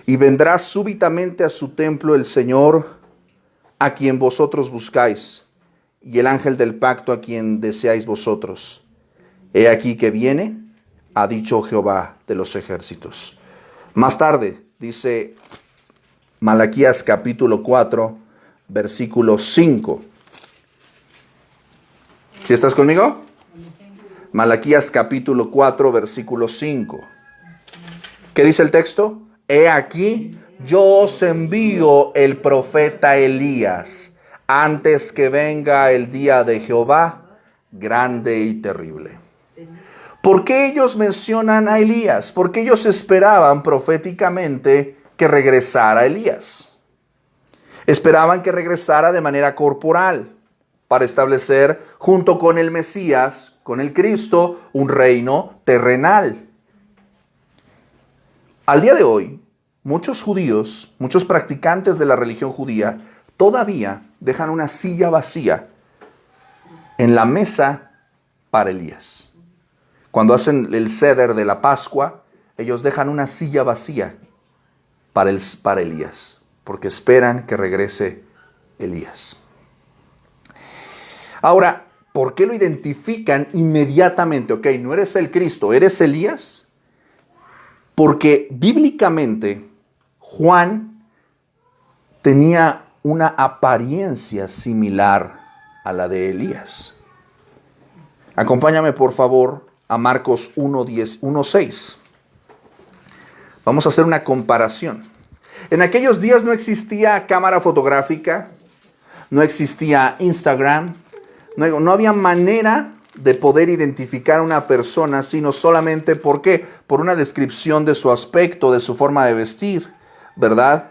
y vendrá súbitamente a su templo el Señor, a quien vosotros buscáis, y el ángel del pacto a quien deseáis vosotros. He aquí que viene, ha dicho Jehová de los ejércitos. Más tarde, dice Malaquías capítulo 4, versículo 5. ¿Sí estás conmigo? Malaquías capítulo 4, versículo 5. ¿Qué dice el texto? He aquí, yo os envío el profeta Elías, antes que venga el día de Jehová, grande y terrible. ¿Por qué ellos mencionan a Elías? Porque ellos esperaban proféticamente que regresara Elías. Esperaban que regresara de manera corporal para establecer junto con el Mesías, con el Cristo, un reino terrenal. Al día de hoy, muchos judíos, muchos practicantes de la religión judía, todavía dejan una silla vacía en la mesa para Elías. Cuando hacen el ceder de la Pascua, ellos dejan una silla vacía para Elías, porque esperan que regrese Elías. Ahora, ¿por qué lo identifican inmediatamente? Ok, no eres el Cristo, ¿eres Elías? Porque bíblicamente Juan tenía una apariencia similar a la de Elías. Acompáñame por favor a Marcos 1:6. Vamos a hacer una comparación. En aquellos días no existía cámara fotográfica, no existía Instagram, no había manera de poder identificar a una persona, sino solamente ¿por qué? Por una descripción de su aspecto, de su forma de vestir, ¿verdad?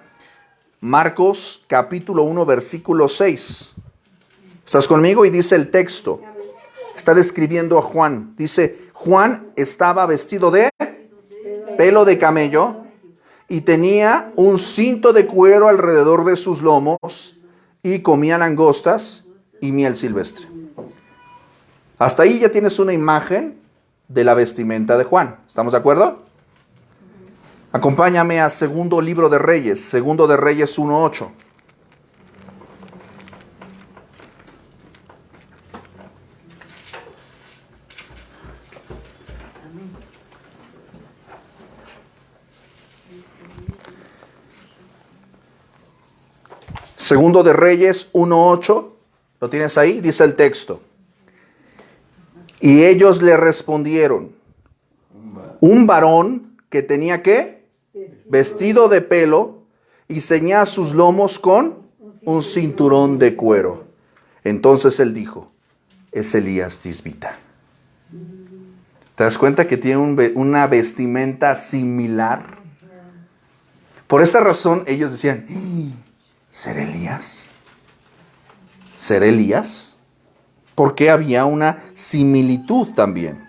Marcos capítulo 1, versículo 6. ¿Estás conmigo? Y dice el texto, está describiendo a Juan. Dice, Juan estaba vestido de pelo de camello y tenía un cinto de cuero alrededor de sus lomos y comía langostas y miel silvestre. Hasta ahí ya tienes una imagen de la vestimenta de Juan. ¿Estamos de acuerdo? Acompáñame a Segundo Libro de Reyes, Segundo de Reyes 1:8. Segundo de Reyes 1:8. ¿Lo tienes ahí? Dice el texto. Y ellos le respondieron, un varón que tenía ¿qué? Vestido de pelo y ceñía sus lomos con un cinturón de cuero. Entonces él dijo, es Elías Tisbita. ¿Te das cuenta que tiene una vestimenta similar? Por esa razón ellos decían, ¿ser Elías? ¿Ser Elías? Porque había una similitud también.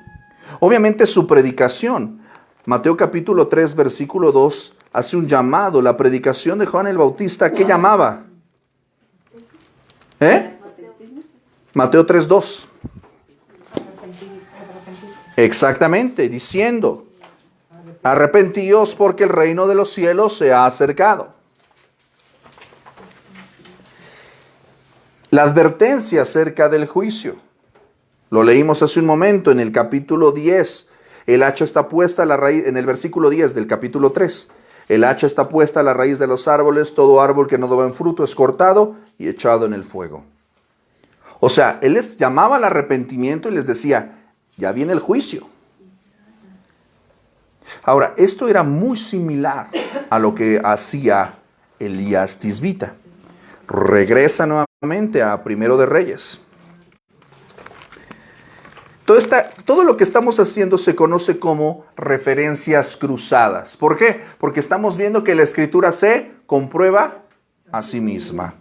Obviamente su predicación, Mateo capítulo 3, versículo 2, hace un llamado. La predicación de Juan el Bautista, ¿qué llamaba? Mateo 3, 2. Exactamente, diciendo, arrepentíos porque el reino de los cielos se ha acercado. La advertencia acerca del juicio. Lo leímos hace un momento en el capítulo 10. El hacha está puesta a la raíz, en el versículo 10 del capítulo 3. El hacha está puesta a la raíz de los árboles. Todo árbol que no da buen fruto es cortado y echado en el fuego. O sea, él les llamaba al arrepentimiento y les decía, ya viene el juicio. Ahora, esto era muy similar a lo que hacía Elías Tisbita. Regresa nuevamente a Primero de Reyes. Todo lo que estamos haciendo se conoce como referencias cruzadas. ¿Por qué? Porque estamos viendo que la Escritura se comprueba a sí misma.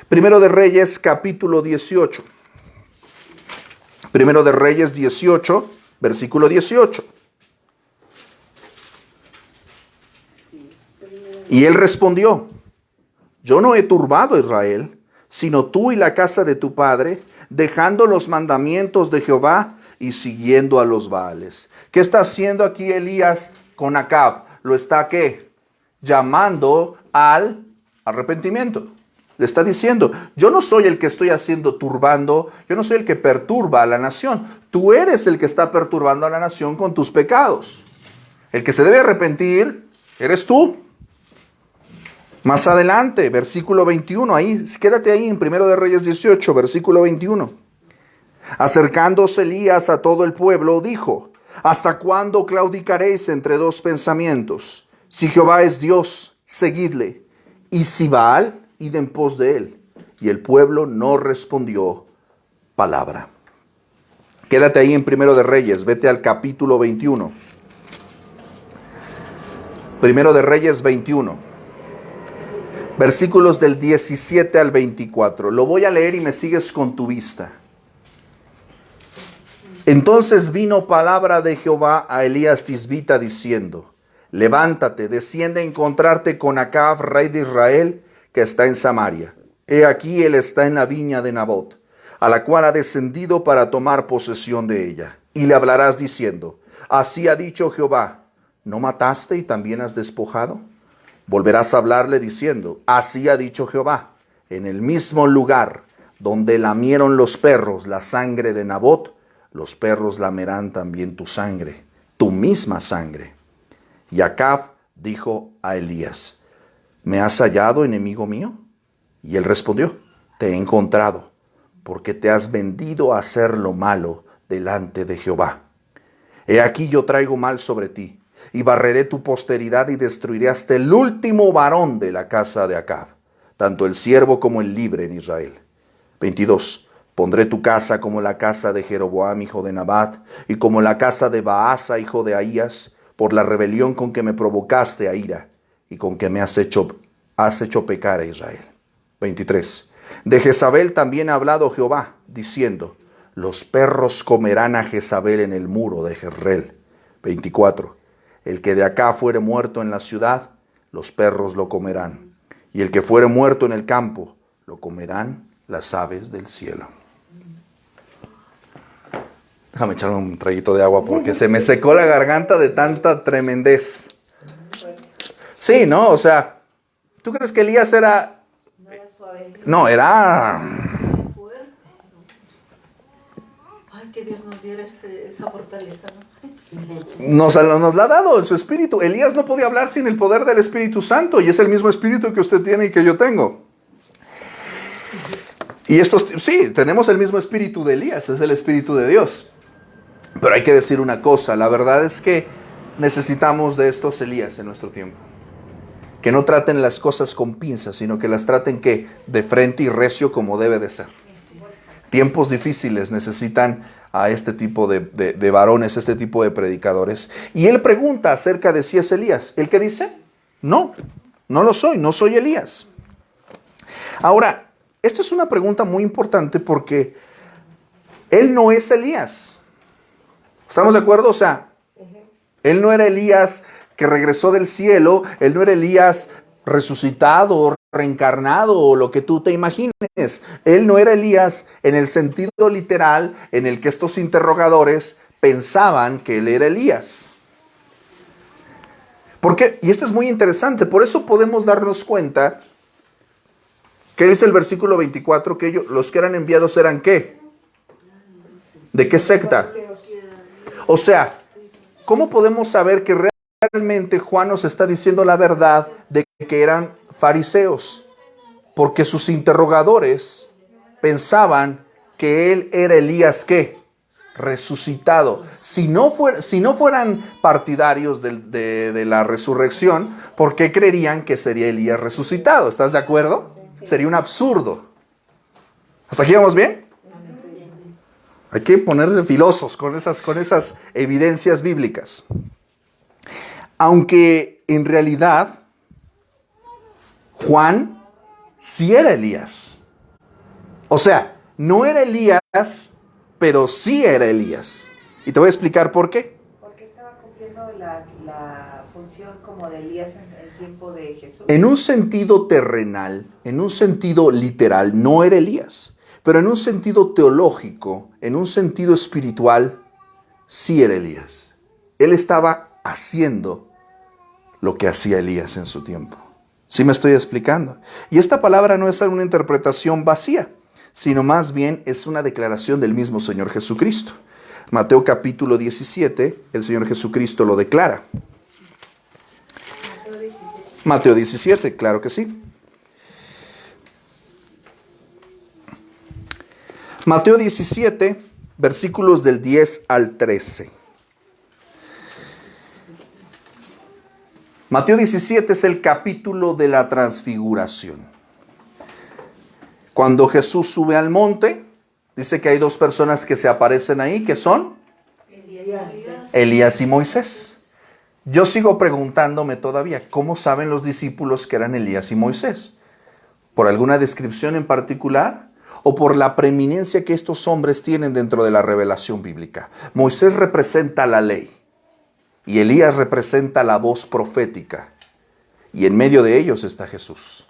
Primero de Reyes, capítulo 18. Primero de Reyes 18, versículo 18. Y él respondió, yo no he turbado a Israel, sino tú y la casa de tu padre, dejando los mandamientos de Jehová y siguiendo a los Baales. ¿Qué está haciendo aquí Elías con Acab? Lo está ¿qué? Llamando al arrepentimiento. Le está diciendo, yo no soy el que estoy turbando, yo no soy el que perturba a la nación. Tú eres el que está perturbando a la nación con tus pecados. El que se debe arrepentir, eres tú. Más adelante, versículo 21, quédate ahí en Primero de Reyes 18, versículo 21. Acercándose Elías a todo el pueblo, dijo: ¿hasta cuándo claudicaréis entre dos pensamientos? Si Jehová es Dios, seguidle, y si Baal, id en pos de él. Y el pueblo no respondió palabra. Quédate ahí en Primero de Reyes, vete al capítulo 21. Primero de Reyes 21. Versículos del 17 al 24. Lo voy a leer y me sigues con tu vista. Entonces vino palabra de Jehová a Elías Tisbita diciendo: levántate, desciende a encontrarte con Acab, rey de Israel, que está en Samaria. He aquí él está en la viña de Nabot, a la cual ha descendido para tomar posesión de ella. Y le hablarás diciendo: así ha dicho Jehová, ¿no mataste y también has despojado? Volverás a hablarle diciendo: así ha dicho Jehová, en el mismo lugar donde lamieron los perros la sangre de Nabot, los perros lamerán también tu sangre, tu misma sangre. Y Acab dijo a Elías: ¿me has hallado, enemigo mío? Y él respondió: te he encontrado, porque te has vendido a hacer lo malo delante de Jehová. He aquí yo traigo mal sobre ti, y barreré tu posteridad y destruiré hasta el último varón de la casa de Acab, tanto el siervo como el libre en Israel. 22. Pondré tu casa como la casa de Jeroboam, hijo de Nabat, y como la casa de Baasa, hijo de Ahías, por la rebelión con que me provocaste a ira, y con que me has hecho pecar a Israel. 23. De Jezabel también ha hablado Jehová, diciendo: los perros comerán a Jezabel en el muro de Jezreel. 24. El que de acá fuere muerto en la ciudad, los perros lo comerán. Y el que fuere muerto en el campo, lo comerán las aves del cielo. Déjame echarme un traguito de agua porque se me secó la garganta de tanta tremendez. Sí, ¿no? O sea, ¿tú crees que Elías era... No era suave. No, era... Fuerte. Ay, que Dios nos diera esa fortaleza, ¿no? Nos la ha dado en su espíritu. Elías no podía hablar sin el poder del Espíritu Santo, y es el mismo espíritu que usted tiene y que yo tengo. Y estos, sí, tenemos el mismo espíritu de Elías, es el espíritu de Dios. Pero hay que decir una cosa, la verdad es que necesitamos de estos Elías en nuestro tiempo. Que no traten las cosas con pinzas, sino que las traten ¿qué? De frente y recio, como debe de ser. Tiempos difíciles necesitan a este tipo de varones, este tipo de predicadores. Y él pregunta acerca de si es Elías. ¿El que dice? No, no lo soy, no soy Elías. Ahora, esto es una pregunta muy importante porque él no es Elías. ¿Estamos de acuerdo? O sea, él no era Elías que regresó del cielo, él no era Elías resucitado, reencarnado o lo que tú te imagines. Él no era Elías en el sentido literal en el que estos interrogadores pensaban que él era Elías. ¿Por qué? Y esto es muy interesante, por eso podemos darnos cuenta que dice el versículo 24 que ellos, los que eran enviados eran ¿qué? ¿De qué secta? O sea, ¿cómo podemos saber que realmente Juan nos está diciendo la verdad de que eran fariseos? Porque sus interrogadores pensaban que él era Elías, ¿qué? Resucitado. Si no fueran partidarios de la resurrección, ¿por qué creerían que sería Elías resucitado? ¿Estás de acuerdo? Sería un absurdo. ¿Hasta aquí vamos bien? Hay que ponerse filosos con esas evidencias bíblicas. Aunque en realidad Juan sí era Elías. O sea, no era Elías, pero sí era Elías. Y te voy a explicar por qué. Porque estaba cumpliendo la función como de Elías en el tiempo de Jesús. En un sentido terrenal, en un sentido literal, no era Elías. Pero en un sentido teológico, en un sentido espiritual, sí era Elías. Él estaba haciendo lo que hacía Elías en su tiempo. ¿Sí me estoy explicando? Y esta palabra no es una interpretación vacía, sino más bien es una declaración del mismo Señor Jesucristo. Mateo capítulo 17, el Señor Jesucristo lo declara. Mateo 17, claro que sí. Mateo 17, versículos del 10 al 13. Mateo 17 es el capítulo de la transfiguración. Cuando Jesús sube al monte, dice que hay dos personas que se aparecen ahí, que son Elías y Moisés. Yo sigo preguntándome todavía, ¿cómo saben los discípulos que eran Elías y Moisés? ¿Por alguna descripción en particular? ¿O por la preeminencia que estos hombres tienen dentro de la revelación bíblica? Moisés representa la ley y Elías representa la voz profética. Y en medio de ellos está Jesús.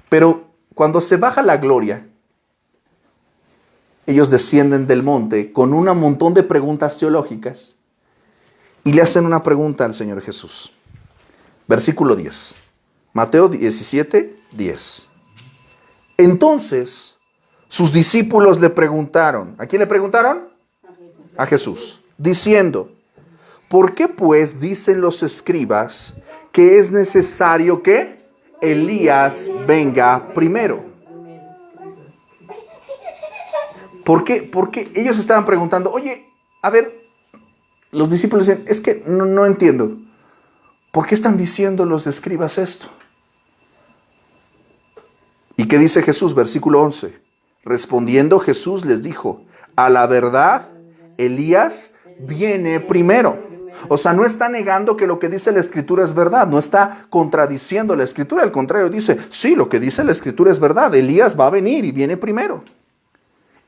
Pero cuando se baja la gloria, ellos descienden del monte con un montón de preguntas teológicas y le hacen una pregunta al Señor Jesús. Versículo 10. Mateo 17, 10. Entonces, sus discípulos le preguntaron. ¿A quién le preguntaron? A Jesús. Diciendo, ¿por qué pues dicen los escribas que es necesario que Elías venga primero? ¿Por qué? Porque ellos estaban preguntando, oye, a ver, los discípulos dicen, es que no entiendo. ¿Por qué están diciendo los escribas esto? ¿Y qué dice Jesús? Versículo 11. Respondiendo Jesús les dijo, a la verdad, Elías viene primero. O sea, no está negando que lo que dice la Escritura es verdad, no está contradiciendo la Escritura, al contrario, dice, sí, lo que dice la Escritura es verdad, Elías va a venir y viene primero.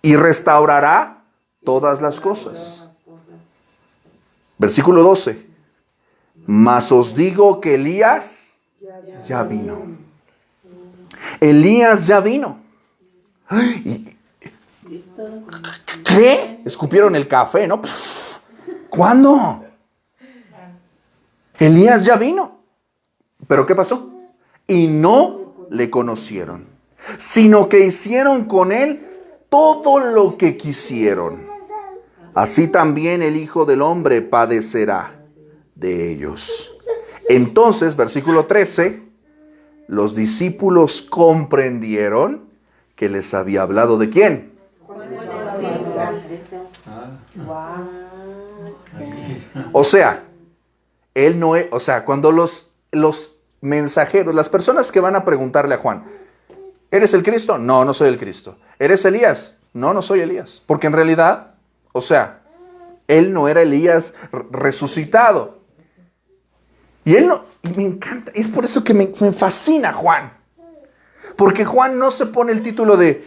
Y restaurará todas las cosas. Versículo 12. Mas os digo que Elías ya vino. Elías ya vino. Ay, ¿qué? Escupieron el café, ¿no? ¿Cuándo? Elías ya vino. ¿Pero qué pasó? Y no le conocieron, sino que hicieron con él todo lo que quisieron. Así también el Hijo del Hombre padecerá de ellos. Entonces, versículo 13, los discípulos comprendieron que les había hablado ¿de quién? O sea, él no es, o sea, cuando los mensajeros, las personas que van a preguntarle a Juan, ¿eres el Cristo? No, no soy el Cristo. ¿Eres Elías? No, no soy Elías. Porque en realidad, o sea, él no era Elías resucitado. Y él no, y me encanta, es por eso que me fascina Juan. Porque Juan no se pone el título de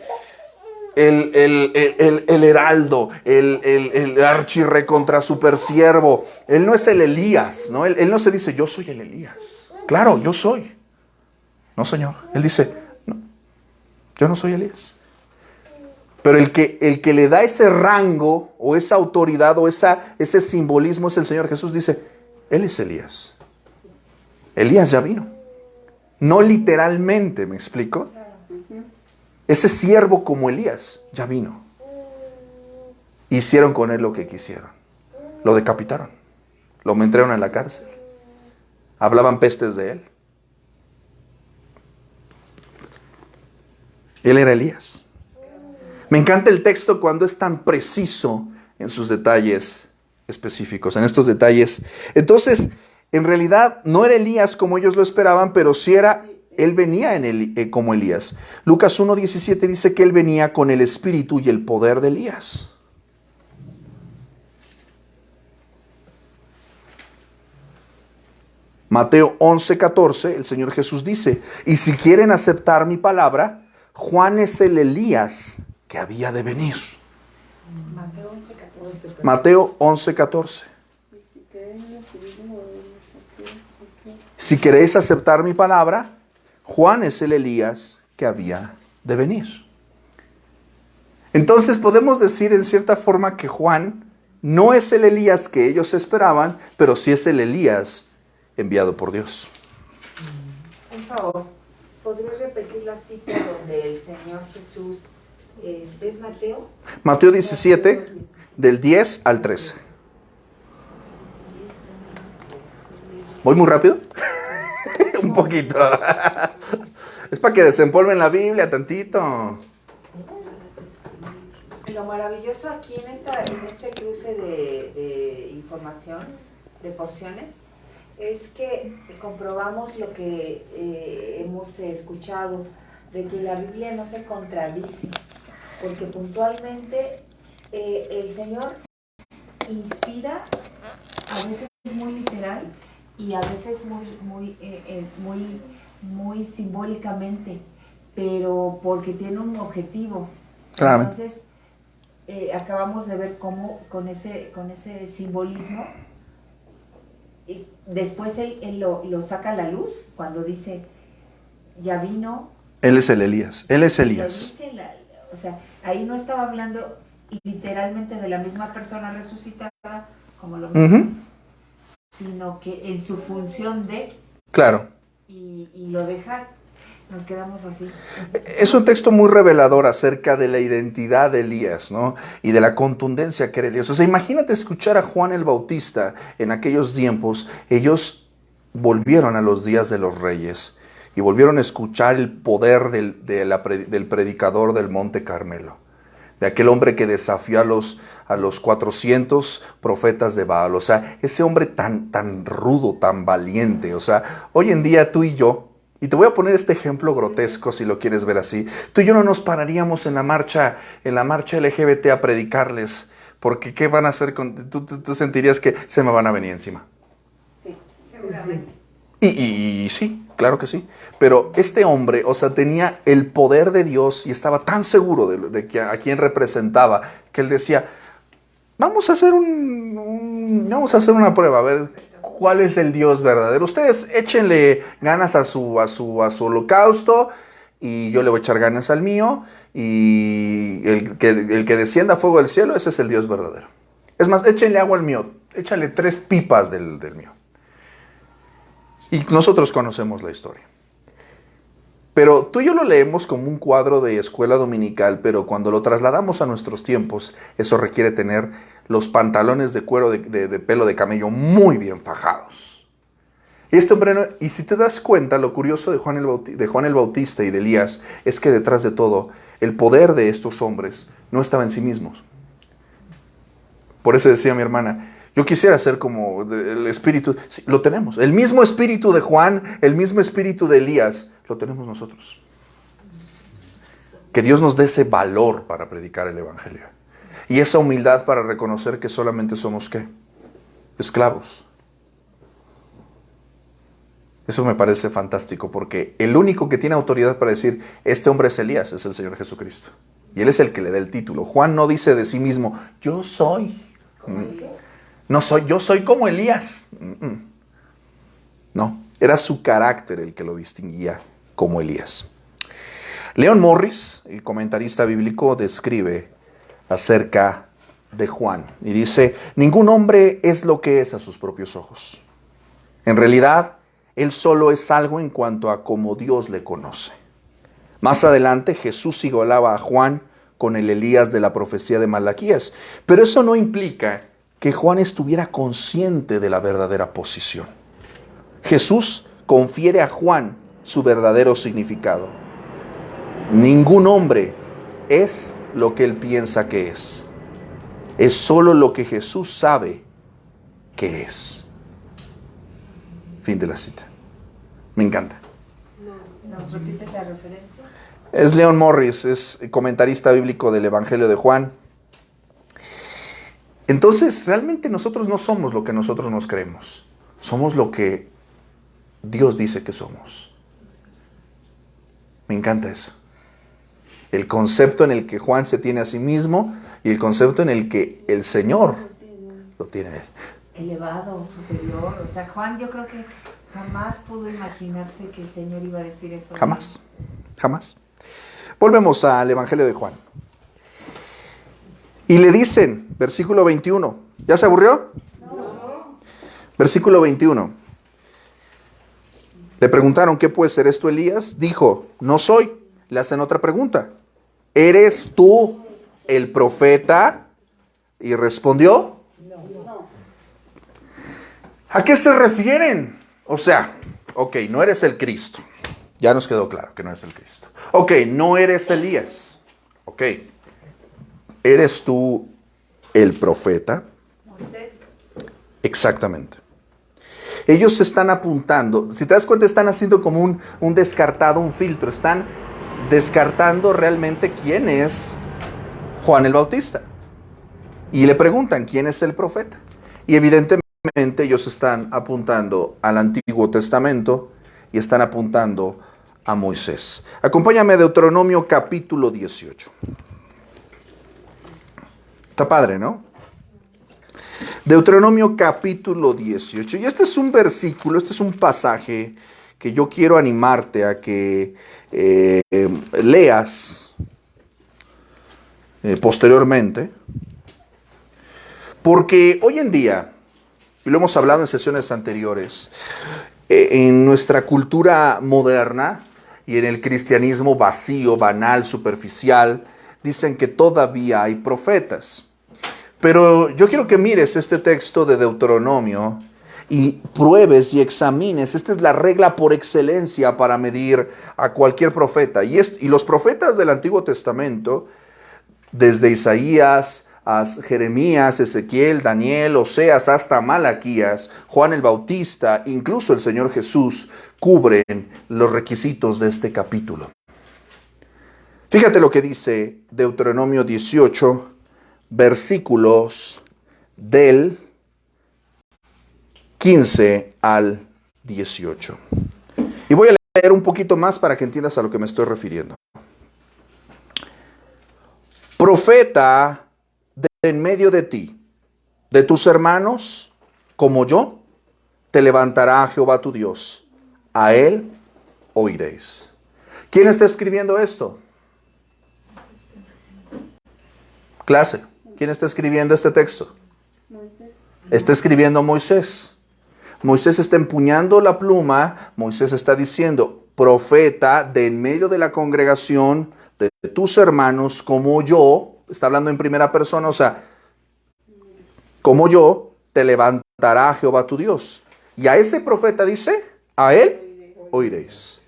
el heraldo, el archirre contra supersiervo. Él no es el Elías, ¿no? Él no se dice, yo soy el Elías. Claro, yo soy. No, Señor. Él dice, no, yo no soy Elías. Pero el que le da ese rango, o esa autoridad, o ese simbolismo es el Señor Jesús. Dice, Él es Elías. Elías ya vino. No literalmente, ¿me explico? Ese siervo como Elías ya vino. Hicieron con él lo que quisieron. Lo decapitaron. Lo metieron en la cárcel. Hablaban pestes de él. Él era Elías. Me encanta el texto cuando es tan preciso en sus detalles específicos, en estos detalles. Entonces, en realidad no era Elías como ellos lo esperaban, pero sí era, él venía como Elías. Lucas 1:17 dice que él venía con el espíritu y el poder de Elías. Mateo 11:14, el Señor Jesús dice, y si quieren aceptar mi palabra, Juan es el Elías que había de venir. Mateo 11:14. Si queréis aceptar mi palabra, Juan es el Elías que había de venir. Entonces podemos decir en cierta forma que Juan no es el Elías que ellos esperaban, pero sí es el Elías enviado por Dios. Por favor, ¿podrías repetir la cita donde el Señor Jesús, es Mateo? Mateo 17, del 10 al 13. ¿Voy muy rápido? Un poquito. Es para que desempolven la Biblia tantito. Lo maravilloso aquí en este cruce de información, de porciones, es que comprobamos lo que hemos escuchado, de que la Biblia no se contradice, porque puntualmente el Señor inspira, a veces muy literal y a veces muy simbólicamente, pero porque tiene un objetivo. Claro. Entonces, acabamos de ver cómo con ese simbolismo, y después él lo saca a la luz cuando dice, ya vino. Él es el Elías, él es Elías. O sea, ahí no estaba hablando literalmente de la misma persona resucitada, como lo mismo, sino que en su función de... Claro. Y lo deja, nos quedamos así. Es un texto muy revelador acerca de la identidad de Elías, ¿no? Y de la contundencia que era Elías. O sea, imagínate escuchar a Juan el Bautista en aquellos tiempos. Ellos volvieron a los días de los reyes y volvieron a escuchar el poder del predicador del Monte Carmelo, de aquel hombre que desafió a los 400 profetas de Baal. O sea, ese hombre tan rudo, tan valiente. O sea, hoy en día tú y yo, y te voy a poner este ejemplo grotesco si lo quieres ver así, tú y yo no nos pararíamos en la marcha LGBT a predicarles, porque ¿qué van a hacer? Tú sentirías que se me van a venir encima. Sí, seguramente. Y sí, claro que sí. Pero este hombre, o sea, tenía el poder de Dios y estaba tan seguro de que a quien representaba, que él decía, vamos a hacer una prueba, a ver cuál es el Dios verdadero. Ustedes échenle ganas a su holocausto y yo le voy a echar ganas al mío, y el que descienda fuego del cielo, ese es el Dios verdadero. Es más, échenle agua al mío, échale 3 pipas del mío. Y nosotros conocemos la historia. Pero tú y yo lo leemos como un cuadro de escuela dominical, pero cuando lo trasladamos a nuestros tiempos, eso requiere tener los pantalones de cuero de pelo de camello muy bien fajados. Y este hombre, y si te das cuenta, lo curioso de Juan el Bautista y de Elías es que detrás de todo, el poder de estos hombres no estaba en sí mismos. Por eso decía mi hermana, yo quisiera ser como el espíritu. Sí, lo tenemos. El mismo espíritu de Juan, el mismo espíritu de Elías, lo tenemos nosotros. Que Dios nos dé ese valor para predicar el evangelio. Y esa humildad para reconocer que solamente somos, ¿qué? Esclavos. Eso me parece fantástico, porque el único que tiene autoridad para decir, este hombre es Elías, es el Señor Jesucristo. Y Él es el que le da el título. Juan no dice de sí mismo, yo soy. No soy, yo soy como Elías. No, era su carácter el que lo distinguía como Elías. Leon Morris, el comentarista bíblico, describe acerca de Juan y dice, ningún hombre es lo que es a sus propios ojos. En realidad, él solo es algo en cuanto a cómo Dios le conoce. Más adelante, Jesús igualaba a Juan con el Elías de la profecía de Malaquías, pero eso no implica que Juan estuviera consciente de la verdadera posición. Jesús confiere a Juan su verdadero significado. Ningún hombre es lo que él piensa que es. Es solo lo que Jesús sabe que es. Fin de la cita. Me encanta. ¿Nos repite la referencia? Es Leon Morris, es comentarista bíblico del Evangelio de Juan. Entonces, realmente nosotros no somos lo que nosotros nos creemos. Somos lo que Dios dice que somos. Me encanta eso. El concepto en el que Juan se tiene a sí mismo y el concepto en el que el Señor lo tiene a él. Elevado, superior. O sea, Juan yo creo que jamás pudo imaginarse que el Señor iba a decir eso. Jamás, jamás. Volvemos al Evangelio de Juan. Y le dicen, versículo 21. ¿Ya se aburrió? No. Versículo 21. Le preguntaron, ¿qué puede ser esto, Elías? Dijo, no soy. Le hacen otra pregunta. ¿Eres tú el profeta? Y respondió, no. ¿A qué se refieren? O sea, ok, no eres el Cristo. Ya nos quedó claro que no eres el Cristo. Ok, no eres Elías. Ok. ¿eres tú el profeta? Moisés. Exactamente. Ellos se están apuntando, si te das cuenta, están haciendo como un descartado, un filtro. Están descartando realmente quién es Juan el Bautista. Y le preguntan quién es el profeta. Y evidentemente ellos están apuntando al Antiguo Testamento y están apuntando a Moisés. Acompáñame a Deuteronomio capítulo 18. Está padre, ¿no? Deuteronomio capítulo 18. Y este es un versículo, este es un pasaje que yo quiero animarte a que leas posteriormente. Porque hoy en día, y lo hemos hablado en sesiones anteriores, en nuestra cultura moderna y en el cristianismo vacío, banal, superficial, dicen que todavía hay profetas. Pero yo quiero que mires este texto de Deuteronomio y pruebes y examines. Esta es la regla por excelencia para medir a cualquier profeta. Y los profetas del Antiguo Testamento, desde Isaías a Jeremías, Ezequiel, Daniel, Oseas, hasta Malaquías, Juan el Bautista, incluso el Señor Jesús, cubren los requisitos de este capítulo. Fíjate lo que dice Deuteronomio 18, versículos del 15 al 18. Y voy a leer un poquito más para que entiendas a lo que me estoy refiriendo. Profeta de en medio de ti, de tus hermanos, como yo, te levantará Jehová tu Dios. A él oiréis. ¿Quién está escribiendo esto? Clase. ¿Quién está escribiendo este texto? Moisés. Está escribiendo Moisés. Moisés está empuñando la pluma. Moisés está diciendo, profeta de en medio de la congregación, de tus hermanos, como yo, está hablando en primera persona, o sea, como yo, te levantará Jehová tu Dios. Y a ese profeta dice, a él oiréis.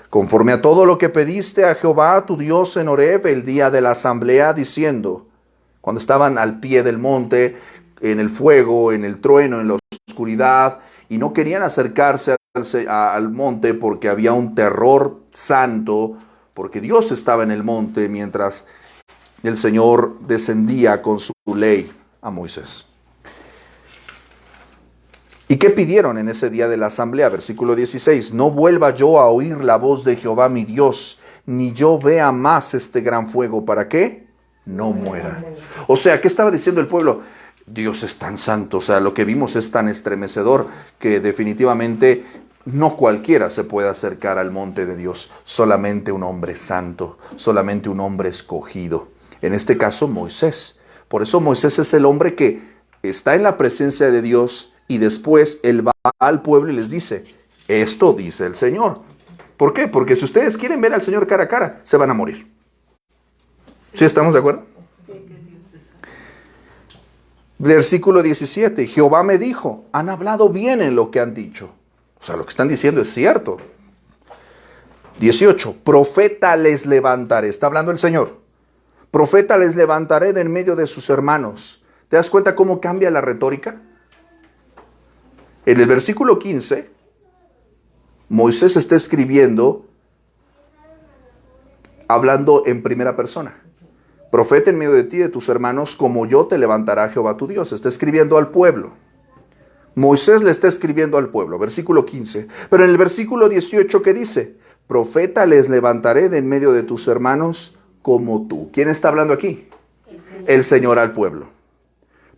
Conforme a todo lo que pediste a Jehová tu Dios en Horeb el día de la asamblea, diciendo, cuando estaban al pie del monte, en el fuego, en el trueno, en la oscuridad, y no querían acercarse al monte porque había un terror santo, porque Dios estaba en el monte mientras el Señor descendía con su ley a Moisés. ¿Y qué pidieron en ese día de la asamblea? Versículo 16. No vuelva yo a oír la voz de Jehová mi Dios, ni yo vea más este gran fuego. ¿Para qué? No muera. O sea, ¿qué estaba diciendo el pueblo? Dios es tan santo, o sea, lo que vimos es tan estremecedor que definitivamente no cualquiera se puede acercar al monte de Dios, solamente un hombre santo, solamente un hombre escogido. En este caso, Moisés. Por eso Moisés es el hombre que está en la presencia de Dios y después él va al pueblo y les dice, esto dice el Señor. ¿Por qué? Porque si ustedes quieren ver al Señor cara a cara, se van a morir. ¿Sí estamos de acuerdo? Versículo 17. Jehová me dijo, han hablado bien en lo que han dicho. O sea, lo que están diciendo es cierto. 18. Profeta les levantaré. Está hablando el Señor. Profeta les levantaré de en medio de sus hermanos. ¿Te das cuenta cómo cambia la retórica? En el versículo 15, Moisés está escribiendo, hablando en primera persona. Profeta en medio de ti, de tus hermanos, como yo te levantará Jehová tu Dios. Está escribiendo al pueblo. Moisés le está escribiendo al pueblo, versículo 15. Pero en el versículo 18, ¿qué dice? Profeta les levantaré de en medio de tus hermanos como tú. ¿Quién está hablando aquí? El Señor al pueblo.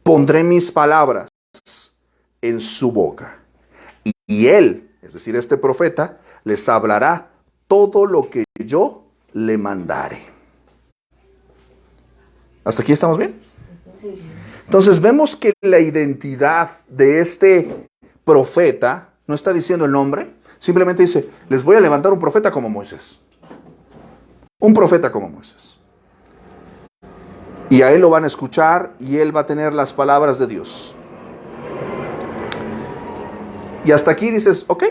Pondré mis palabras en su boca. Y él, es decir, este profeta, les hablará todo lo que yo le mandare. ¿Hasta aquí estamos bien? Sí. Entonces vemos que la identidad de este profeta no está diciendo el nombre, simplemente dice, les voy a levantar un profeta como Moisés. Un profeta como Moisés. Y a él lo van a escuchar y él va a tener las palabras de Dios. Y hasta aquí dices, ok.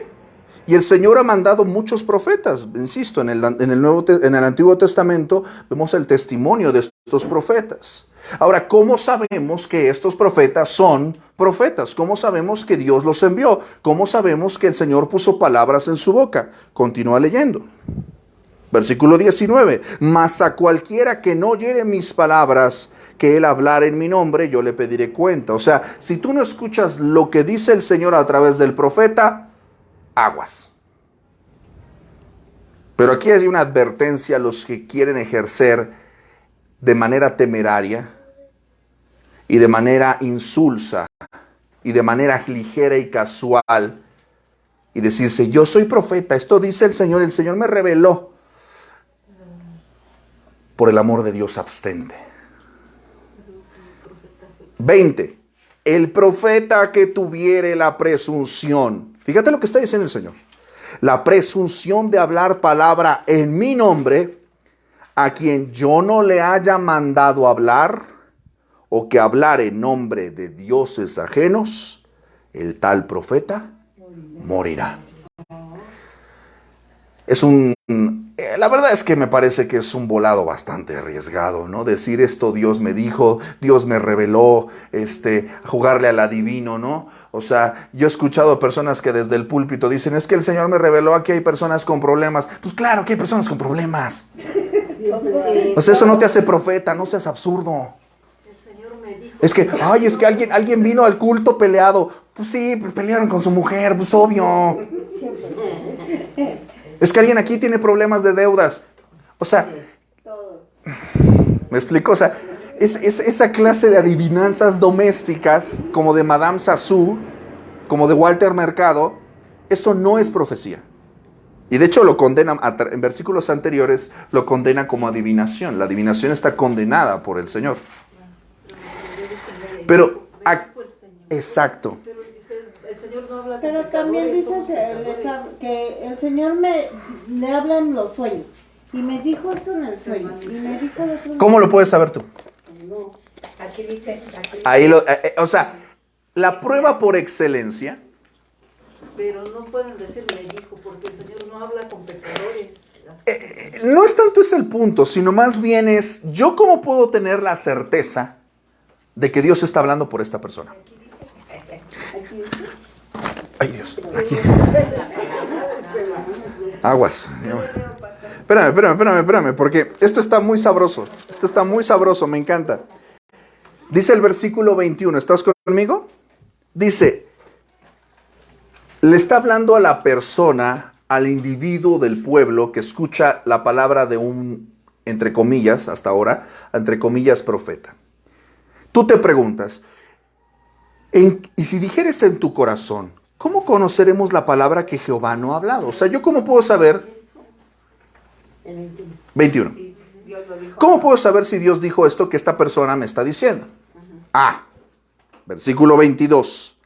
Y el Señor ha mandado muchos profetas. Insisto, en el Antiguo Testamento vemos el testimonio de estos profetas. Ahora, ¿cómo sabemos que estos profetas son profetas? ¿Cómo sabemos que Dios los envió? ¿Cómo sabemos que el Señor puso palabras en su boca? Continúa leyendo. Versículo 19. Mas a cualquiera que no oyere mis palabras, que él hablar en mi nombre, yo le pediré cuenta. O sea, si tú no escuchas lo que dice el Señor a través del profeta, aguas. Pero aquí hay una advertencia a los que quieren ejercer de manera temeraria y de manera insulsa y de manera ligera y casual y decirse, yo soy profeta, esto dice el Señor me reveló. Por el amor de Dios, abstente. 20. El profeta que tuviere la presunción, fíjate lo que está diciendo el Señor, la presunción de hablar palabra en mi nombre, a quien yo no le haya mandado hablar, o que hablar en nombre de dioses ajenos, el tal profeta morirá. La verdad es que me parece que es un volado bastante arriesgado, ¿no? Decir esto, Dios me dijo, Dios me reveló, jugarle al adivino, ¿no? O sea, yo he escuchado personas que desde el púlpito dicen, es que el Señor me reveló, aquí hay personas con problemas. Pues claro que hay personas con problemas. Pues eso no te hace profeta, no seas absurdo. Es que alguien vino al culto peleado. Pues sí, pues pelearon con su mujer, pues obvio. Es que alguien aquí tiene problemas de deudas. O sea, ¿me explico? O sea, esa clase de adivinanzas domésticas, como de Madame Sassou, como de Walter Mercado, eso no es profecía. Y de hecho lo condena, en versículos anteriores, lo condena como adivinación. La adivinación está condenada por el Señor. Pero, exacto. El Señor no habla. Pero también dice que el Señor le habla en los sueños. Y me dijo esto en el sueño. Y me dijo los sueños. ¿Cómo lo puedes saber tú? Aquí dice. Ahí o sea, la prueba por excelencia. Pero no pueden decir me dijo, porque el Señor no habla con pecadores. No es tanto ese el punto, sino más bien es, ¿yo cómo puedo tener la certeza de que Dios está hablando por esta persona? Ay, Dios, aquí. Aguas. Espérame, porque esto está muy sabroso. Esto está muy sabroso, me encanta. Dice el versículo 21, ¿estás conmigo? Dice, le está hablando a la persona, al individuo del pueblo que escucha la palabra de un, entre comillas, hasta ahora, entre comillas, profeta. Tú te preguntas, y si dijeres en tu corazón, ¿cómo conoceremos la palabra que Jehová no ha hablado? O sea, ¿yo cómo puedo saber? 21. Sí, Dios lo dijo. ¿Cómo puedo saber si Dios dijo esto que esta persona me está diciendo? Versículo 22.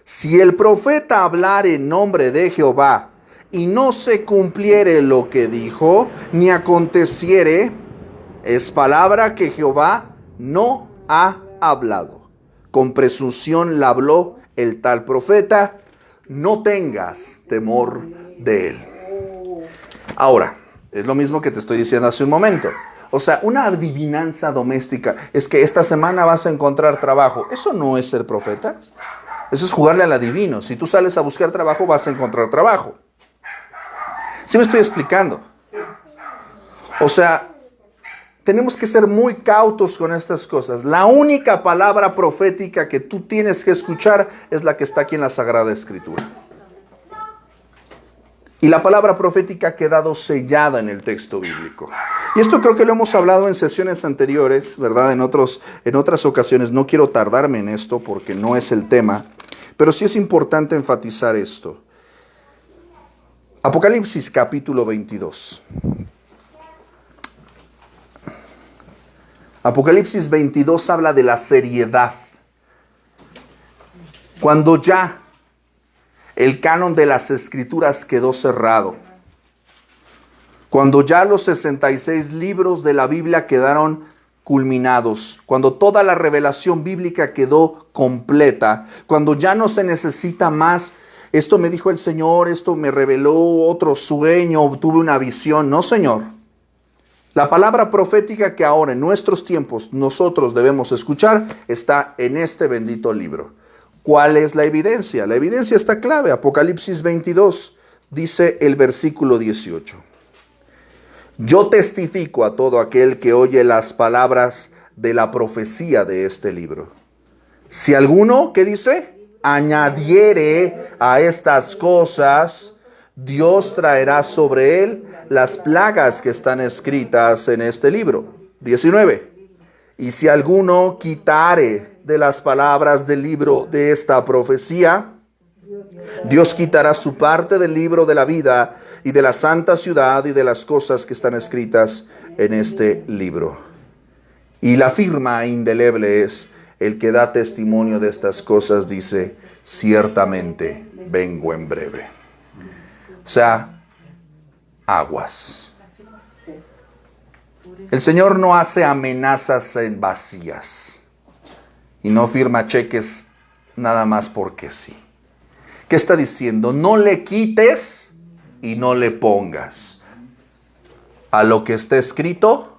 Si el profeta hablar en nombre de Jehová y no se cumpliere lo que dijo, ni aconteciere, es palabra que Jehová no ha hablado. Con presunción la habló el tal profeta, no tengas temor de él. Ahora, es lo mismo que te estoy diciendo hace un momento. O sea, una adivinanza doméstica es que esta semana vas a encontrar trabajo. Eso no es ser profeta. Eso es jugarle al adivino. Si tú sales a buscar trabajo, vas a encontrar trabajo. ¿Sí me estoy explicando? O sea, tenemos que ser muy cautos con estas cosas. La única palabra profética que tú tienes que escuchar es la que está aquí en la Sagrada Escritura. Y la palabra profética ha quedado sellada en el texto bíblico. Y esto creo que lo hemos hablado en sesiones anteriores, ¿verdad? En otras ocasiones. No quiero tardarme en esto porque no es el tema. Pero sí es importante enfatizar esto. Apocalipsis capítulo 22. Apocalipsis 22 habla de la seriedad. Cuando ya el canon de las Escrituras quedó cerrado. Cuando ya los 66 libros de la Biblia quedaron culminados. Cuando toda la revelación bíblica quedó completa. Cuando ya no se necesita más. Esto me dijo el Señor, esto me reveló otro sueño, tuve una visión. No, Señor. La palabra profética que ahora en nuestros tiempos nosotros debemos escuchar está en este bendito libro. ¿Cuál es la evidencia? La evidencia está clave. Apocalipsis 22 dice el versículo 18. Yo testifico a todo aquel que oye las palabras de la profecía de este libro. Si alguno, ¿qué dice? Añadiere a estas cosas, Dios traerá sobre él las plagas que están escritas en este libro. 19. Y si alguno quitare de las palabras del libro de esta profecía, Dios quitará su parte del libro de la vida y de la santa ciudad y de las cosas que están escritas en este libro. Y la firma indeleble es el que da testimonio de estas cosas, dice, ciertamente vengo en breve. O sea, aguas. El Señor no hace amenazas en vacías y no firma cheques nada más porque sí. ¿Qué está diciendo? No le quites y no le pongas a lo que está escrito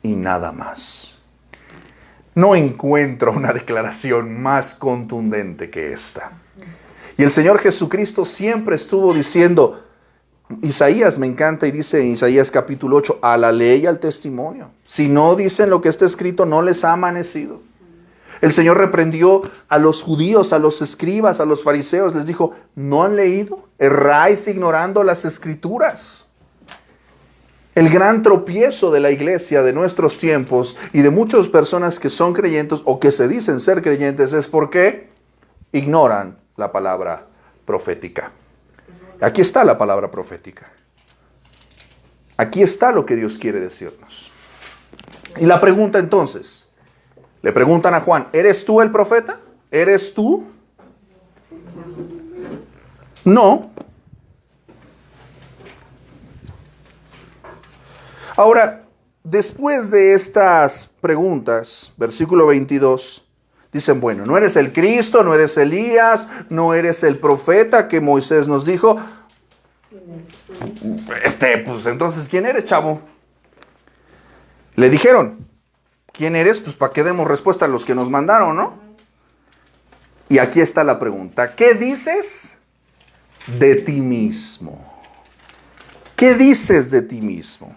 y nada más. No encuentro una declaración más contundente que esta. Y el Señor Jesucristo siempre estuvo diciendo, Isaías me encanta y dice en Isaías capítulo 8, a la ley y al testimonio. Si no dicen lo que está escrito, no les ha amanecido. El Señor reprendió a los judíos, a los escribas, a los fariseos. Les dijo, ¿no han leído? Erráis ignorando las escrituras. El gran tropiezo de la iglesia de nuestros tiempos y de muchas personas que son creyentes o que se dicen ser creyentes es porque ignoran la palabra profética. Aquí está la palabra profética. Aquí está lo que Dios quiere decirnos. Y la pregunta entonces, le preguntan a Juan, ¿eres tú el profeta? ¿Eres tú? No. Ahora, después de estas preguntas, versículo 22, dicen, bueno, no eres el Cristo, no eres Elías, no eres el profeta que Moisés nos dijo. Pues entonces, ¿quién eres, chavo? Le dijeron, ¿quién eres? Pues para que demos respuesta a los que nos mandaron, ¿no? Y aquí está la pregunta, ¿qué dices de ti mismo? ¿Qué dices de ti mismo?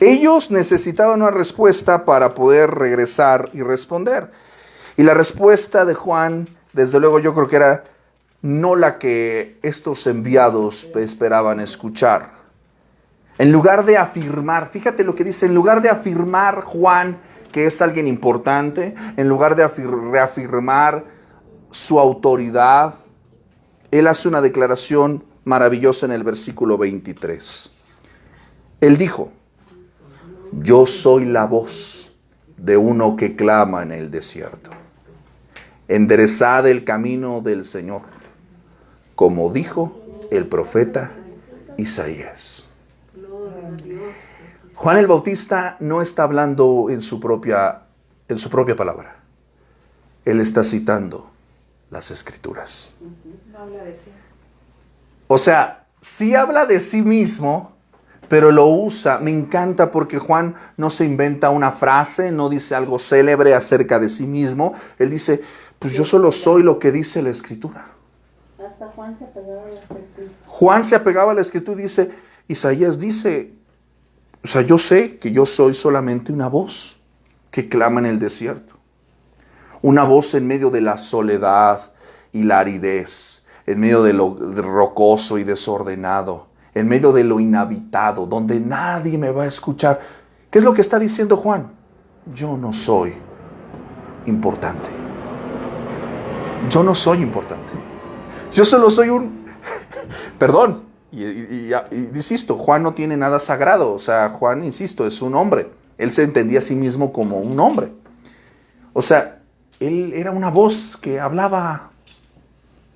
Ellos necesitaban una respuesta para poder regresar y responder. Y la respuesta de Juan, desde luego yo creo que era no la que estos enviados esperaban escuchar. En lugar de afirmar, fíjate lo que dice, en lugar de afirmar Juan que es alguien importante, en lugar de reafirmar su autoridad, él hace una declaración maravillosa en el versículo 23. Él dijo, yo soy la voz de uno que clama en el desierto. Enderezad el camino del Señor, como dijo el profeta Isaías. Juan el Bautista no está hablando en su propia palabra. Él está citando las Escrituras. No habla de sí. O sea, sí habla de sí mismo, pero lo usa. Me encanta porque Juan no se inventa una frase, no dice algo célebre acerca de sí mismo. Él dice, pues yo solo soy lo que dice la Escritura. Hasta Juan se apegaba a las Escrituras. Juan se apegaba a la Escritura y dice, Isaías dice, o sea, yo sé que yo soy solamente una voz que clama en el desierto. Una voz en medio de la soledad y la aridez, en medio de lo rocoso y desordenado, en medio de lo inhabitado, donde nadie me va a escuchar. ¿Qué es lo que está diciendo Juan? Yo no soy importante. Yo no soy importante. Yo solo soy un... Perdón, y insisto, Juan no tiene nada sagrado. O sea, Juan, insisto, es un hombre. Él se entendía a sí mismo como un hombre. O sea, él era una voz que hablaba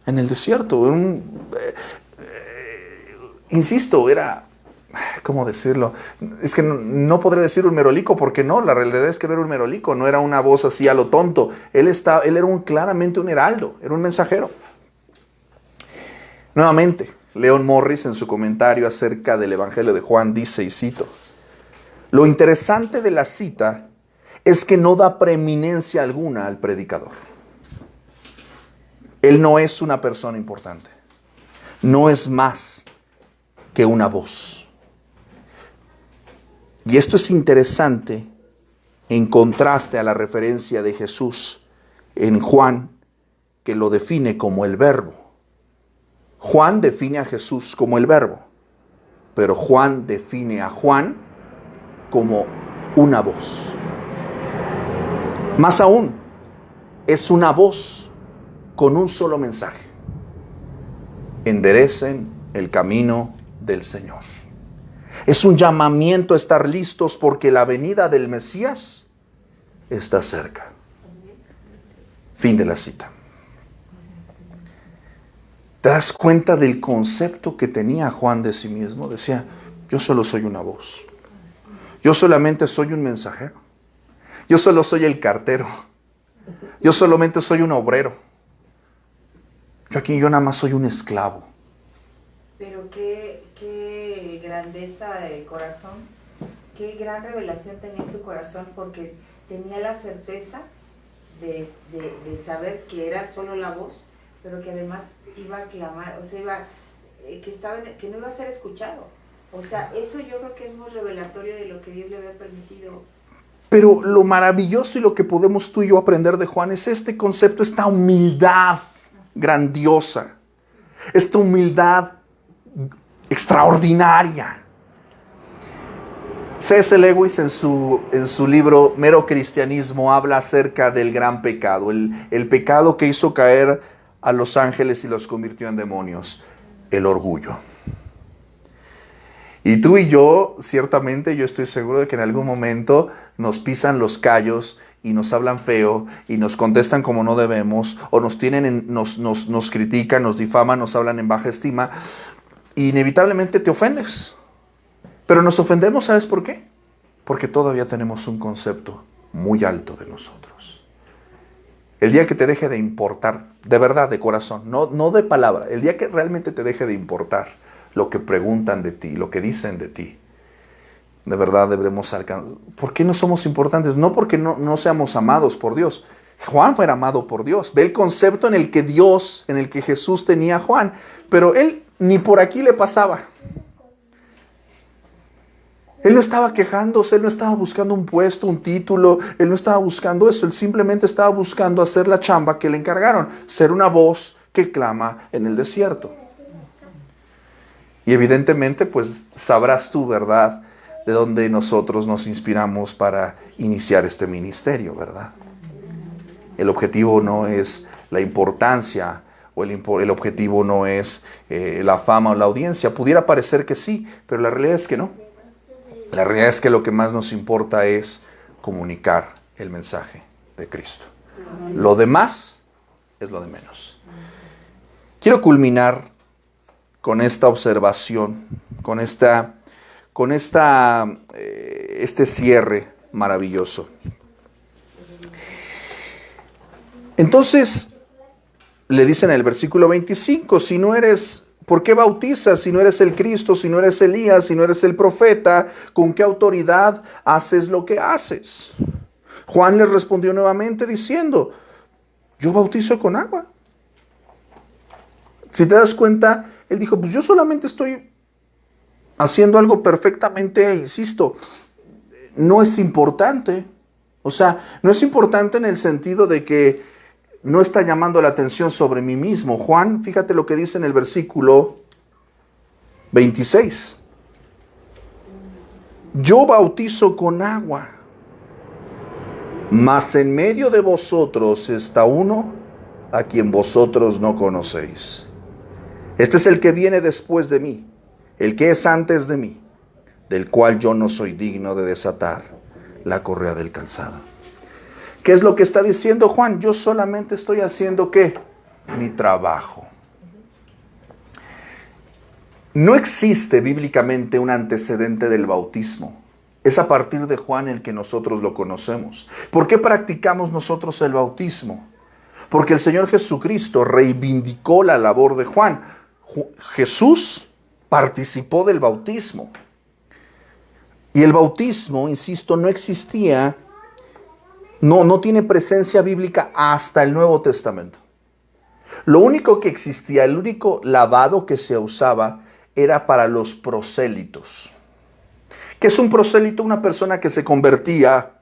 en el desierto. Insisto, era, ¿cómo decirlo? Es que no podré decir un merolico porque no, la realidad es que no era un merolico, no era una voz así a lo tonto. Él era claramente un heraldo, era un mensajero. Nuevamente, Leon Morris, en su comentario acerca del Evangelio de Juan, dice, y cito: lo interesante de la cita es que no da preeminencia alguna al predicador. Él no es una persona importante. No es más que una voz. Y esto es interesante en contraste a la referencia de Jesús en Juan, que lo define como el Verbo. Juan define a Jesús como el Verbo, pero Juan define a Juan como una voz. Más aún, es una voz con un solo mensaje: enderecen el camino del Señor. Es un llamamiento a estar listos porque la venida del Mesías está cerca. Fin de la cita. ¿Te das cuenta del concepto que tenía Juan de sí mismo? Decía, yo solo soy una voz. Yo solamente soy un mensajero. Yo solo soy el cartero. Yo solamente soy un obrero. Yo nada más soy un esclavo. Pero qué grandeza de corazón, qué gran revelación tenía su corazón, porque tenía la certeza de saber que era solo la voz, pero que además iba a clamar, o sea, que no iba a ser escuchado. O sea, eso yo creo que es muy revelatorio de lo que Dios le había permitido. Pero lo maravilloso y lo que podemos tú y yo aprender de Juan es este concepto, esta humildad grandiosa, esta humildad extraordinaria. C.S. Lewis en su libro Mero Cristianismo habla acerca del gran pecado, el pecado que hizo caer a los ángeles y los convirtió en demonios: el orgullo. Y tú y yo, ciertamente, yo estoy seguro de que en algún momento nos pisan los callos y nos hablan feo y nos contestan como no debemos, o nos critican, nos difaman, nos hablan en baja estima, y inevitablemente te ofendes. Pero nos ofendemos, ¿sabes por qué? Porque todavía tenemos un concepto muy alto de nosotros. El día que te deje de importar, de verdad, de corazón, no de palabra, el día que realmente te deje de importar lo que preguntan de ti, lo que dicen de ti, de verdad debemos alcanzar. ¿Por qué no somos importantes? No porque no seamos amados por Dios. Juan fue amado por Dios. Ve el concepto en el que Jesús tenía a Juan, pero él ni por aquí le pasaba. Él no estaba quejándose, él no estaba buscando un puesto, un título, él no estaba buscando eso, él simplemente estaba buscando hacer la chamba que le encargaron, ser una voz que clama en el desierto. Y evidentemente, pues sabrás tú, ¿verdad?, de dónde nosotros nos inspiramos para iniciar este ministerio, ¿verdad? El objetivo no es la importancia, o el objetivo no es la fama o la audiencia. Pudiera parecer que sí, pero la realidad es que no. La realidad es que lo que más nos importa es comunicar el mensaje de Cristo. Lo demás es lo de menos. Quiero culminar con esta observación, con este cierre maravilloso. Entonces, le dicen en el versículo 25, si no eres, ¿por qué bautizas si no eres el Cristo, si no eres Elías, si no eres el profeta? ¿Con qué autoridad haces lo que haces? Juan les respondió nuevamente diciendo, yo bautizo con agua. Si te das cuenta, él dijo, pues yo solamente estoy haciendo algo perfectamente, insisto, no es importante. O sea, no es importante en el sentido de que no está llamando la atención sobre mí mismo. Juan, fíjate lo que dice en el versículo 26. Yo bautizo con agua, mas en medio de vosotros está uno a quien vosotros no conocéis. Este es el que viene después de mí, el que es antes de mí, del cual yo no soy digno de desatar la correa del calzado. ¿Qué es lo que está diciendo Juan? Yo solamente estoy haciendo, ¿qué? Mi trabajo. No existe bíblicamente un antecedente del bautismo. Es a partir de Juan el que nosotros lo conocemos. ¿Por qué practicamos nosotros el bautismo? Porque el Señor Jesucristo reivindicó la labor de Juan. Jesús participó del bautismo. Y el bautismo, insisto, no existía, no tiene presencia bíblica hasta el Nuevo Testamento. Lo único que existía, el único lavado que se usaba era para los prosélitos. ¿Qué es un prosélito? Una persona que se convertía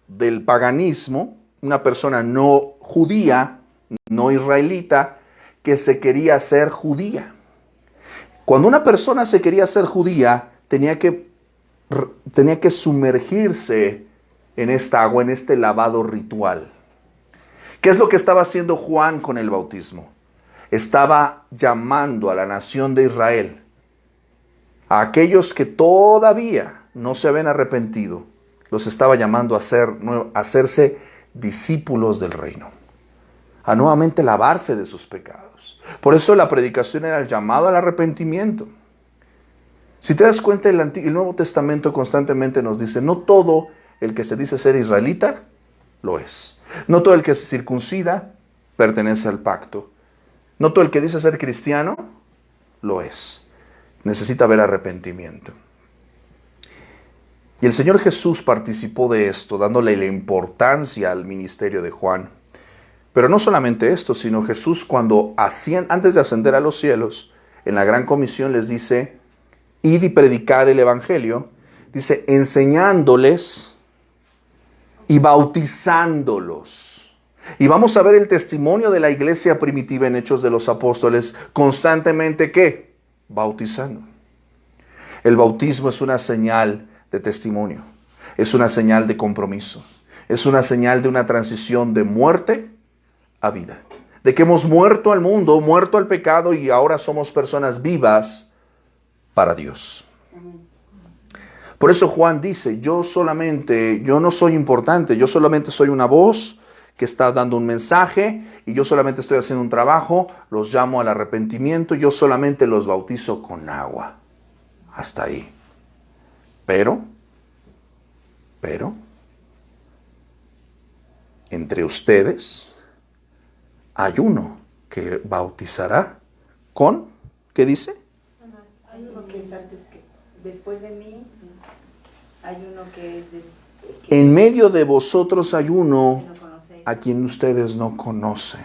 del paganismo, una persona no judía, no israelita, que se quería hacer judía. Cuando una persona se quería hacer judía, tenía que sumergirse en esta agua, en este lavado ritual. ¿Qué es lo que estaba haciendo Juan con el bautismo? Estaba llamando a la nación de Israel, a aquellos que todavía no se habían arrepentido, los estaba llamando a hacerse discípulos del reino, a nuevamente lavarse de sus pecados. Por eso la predicación era el llamado al arrepentimiento. Si te das cuenta, el Nuevo Testamento constantemente nos dice, no todo el que se dice ser israelita, lo es. No todo el que se circuncida, pertenece al pacto. No todo el que dice ser cristiano, lo es. Necesita haber arrepentimiento. Y el Señor Jesús participó de esto, dándole la importancia al ministerio de Juan. Pero no solamente esto, sino Jesús antes de ascender a los cielos, en la gran comisión les dice, id y predicar el evangelio, dice, enseñándoles y bautizándolos. Y vamos a ver el testimonio de la iglesia primitiva en Hechos de los Apóstoles, constantemente, ¿qué? Bautizando. El bautismo es una señal de testimonio, es una señal de compromiso, es una señal de una transición de muerte a vida, de que hemos muerto al mundo, muerto al pecado y ahora somos personas vivas para Dios. Por eso Juan dice, yo no soy importante, yo solamente soy una voz que está dando un mensaje y yo solamente estoy haciendo un trabajo, los llamo al arrepentimiento, yo solamente los bautizo con agua. Hasta ahí. Pero, entre ustedes hay uno que bautizará con, ¿qué dice? Hay uno que es después de mí, hay uno que es en medio de vosotros hay uno que no conocéis. a quien ustedes no conocen.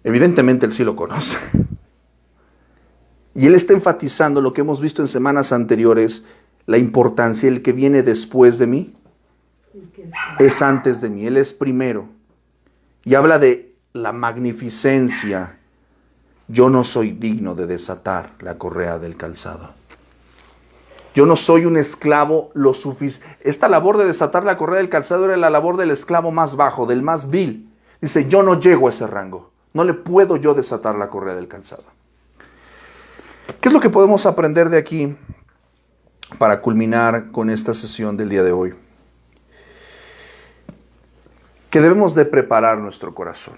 Evidentemente él sí lo conoce. Y él está enfatizando lo que hemos visto en semanas anteriores, la importancia, el que viene después de mí es antes de mí, él es primero. Y habla de la magnificencia. Yo no soy digno de desatar la correa del calzado. Yo no soy un esclavo lo suficiente. Esta labor de desatar la correa del calzado era la labor del esclavo más bajo, del más vil. Dice, yo no llego a ese rango. No le puedo yo desatar la correa del calzado. ¿Qué es lo que podemos aprender de aquí para culminar con esta sesión del día de hoy? Que debemos de preparar nuestro corazón.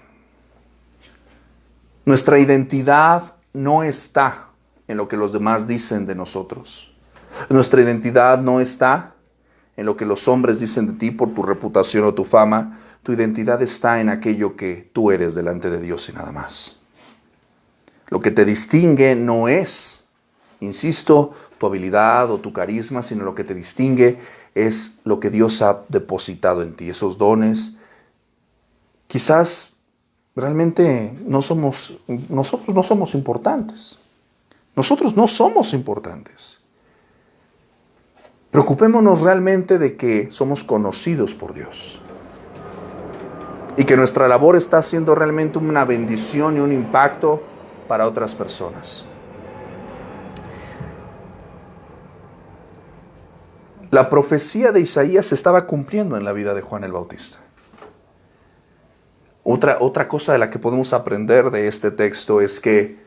Nuestra identidad no está en lo que los demás dicen de nosotros. Nuestra identidad no está en lo que los hombres dicen de ti por tu reputación o tu fama. Tu identidad está en aquello que tú eres delante de Dios y nada más. Lo que te distingue no es, insisto, tu habilidad o tu carisma, sino lo que te distingue es lo que Dios ha depositado en ti, esos dones. Quizás realmente nosotros no somos importantes. Nosotros no somos importantes. Preocupémonos realmente de que somos conocidos por Dios. Y que nuestra labor está haciendo realmente una bendición y un impacto para otras personas. La profecía de Isaías se estaba cumpliendo en la vida de Juan el Bautista. Otra cosa de la que podemos aprender de este texto es que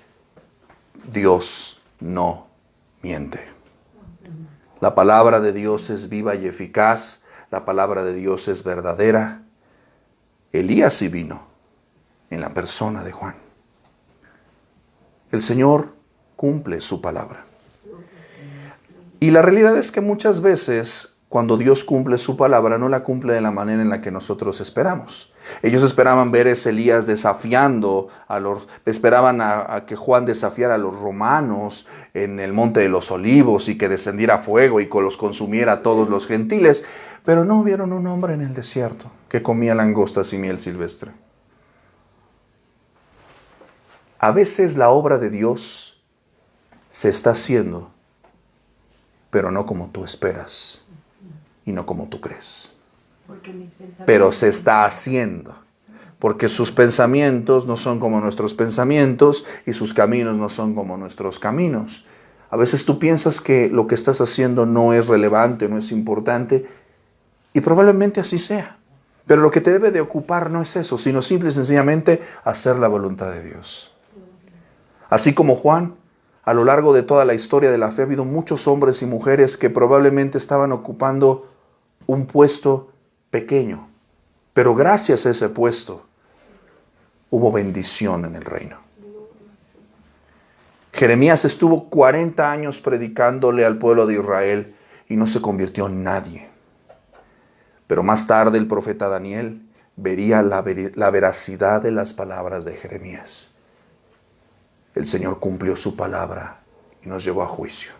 Dios no miente. La palabra de Dios es viva y eficaz. La palabra de Dios es verdadera. Elías sí vino en la persona de Juan. El Señor cumple su palabra. Y la realidad es que muchas veces cuando Dios cumple su palabra, no la cumple de la manera en la que nosotros esperamos. Ellos esperaban ver a ese Elías desafiando esperaban a que Juan desafiara a los romanos en el Monte de los Olivos y que descendiera fuego y que los consumiera a todos los gentiles. Pero no vieron un hombre en el desierto que comía langostas y miel silvestre. A veces la obra de Dios se está haciendo, pero no como tú esperas y no como tú crees. Pero se está haciendo, porque sus pensamientos no son como nuestros pensamientos y sus caminos no son como nuestros caminos. A veces tú piensas que lo que estás haciendo no es relevante, no es importante, y probablemente así sea. Pero lo que te debe de ocupar no es eso, sino simple y sencillamente hacer la voluntad de Dios. Así como Juan, a lo largo de toda la historia de la fe ha habido muchos hombres y mujeres que probablemente estaban ocupando un puesto pequeño, pero gracias a ese puesto hubo bendición en el reino. Jeremías estuvo 40 años predicándole al pueblo de Israel y no se convirtió en nadie. Pero más tarde el profeta Daniel vería la veracidad de las palabras de Jeremías. El Señor cumplió su palabra y nos llevó a juicio.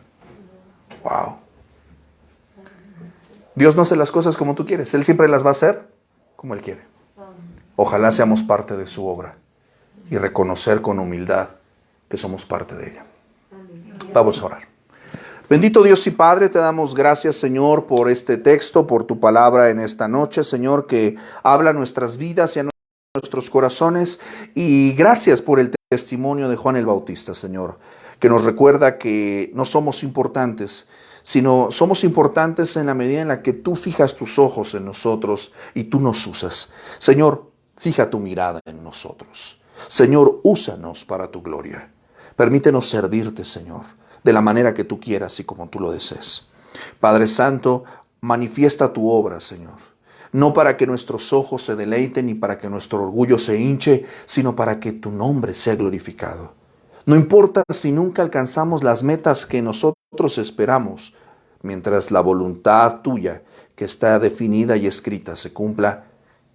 ¡Wow! Dios no hace las cosas como tú quieres. Él siempre las va a hacer como Él quiere. Ojalá seamos parte de su obra y reconocer con humildad que somos parte de ella. Vamos a orar. Bendito Dios y Padre, te damos gracias, Señor, por este texto, por tu palabra en esta noche, Señor, que habla a nuestras vidas y a nuestros corazones. Y gracias por el testimonio de Juan el Bautista, Señor, que nos recuerda que no somos importantes, sino somos importantes en la medida en la que tú fijas tus ojos en nosotros y tú nos usas. Señor, fija tu mirada en nosotros. Señor, úsanos para tu gloria. Permítenos servirte, Señor, de la manera que tú quieras y como tú lo desees. Padre Santo, manifiesta tu obra, Señor. No para que nuestros ojos se deleiten ni para que nuestro orgullo se hinche, sino para que tu nombre sea glorificado. No importa si nunca alcanzamos las metas que nosotros esperamos, mientras la voluntad tuya, que está definida y escrita, se cumpla,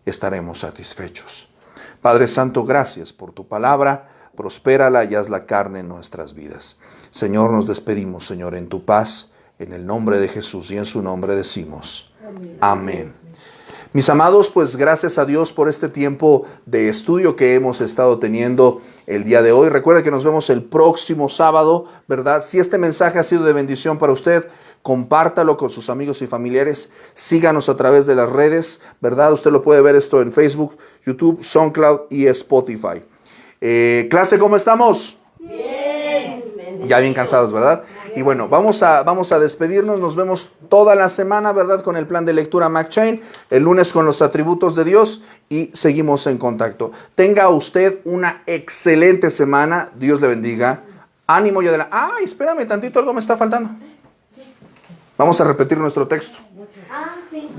estaremos satisfechos. Padre Santo, gracias por tu palabra, prospérala y hazla carne en nuestras vidas. Señor, nos despedimos, Señor, en tu paz, en el nombre de Jesús y en su nombre decimos, amén. Mis amados, pues gracias a Dios por este tiempo de estudio que hemos estado teniendo el día de hoy. Recuerda que nos vemos el próximo sábado, ¿verdad? Si este mensaje ha sido de bendición para usted, compártalo con sus amigos y familiares. Síganos a través de las redes, ¿verdad? Usted lo puede ver esto en Facebook, YouTube, SoundCloud y Spotify. Clase, ¿cómo estamos? Bien. Ya bien cansados, ¿verdad? Y bueno, vamos a despedirnos. Nos vemos toda la semana, ¿verdad? Con el plan de lectura McChain. El lunes con los atributos de Dios y seguimos en contacto. Tenga usted una excelente semana. Dios le bendiga. Ánimo y adelante. ¡Ay, espérame tantito! Algo me está faltando. Vamos a repetir nuestro texto.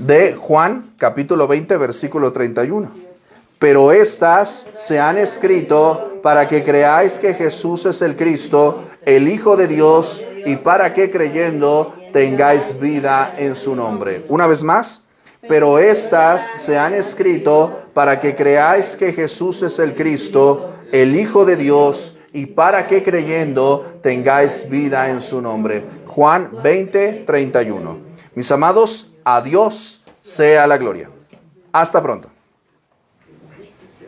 De Juan, capítulo 20, versículo 31. Pero estas se han escrito para que creáis que Jesús es el Cristo, el Hijo de Dios, y para que creyendo tengáis vida en su nombre. Una vez más, pero estas se han escrito para que creáis que Jesús es el Cristo, el Hijo de Dios, y para que creyendo tengáis vida en su nombre. Juan 20, 31. Mis amados, a Dios sea la gloria. Hasta pronto.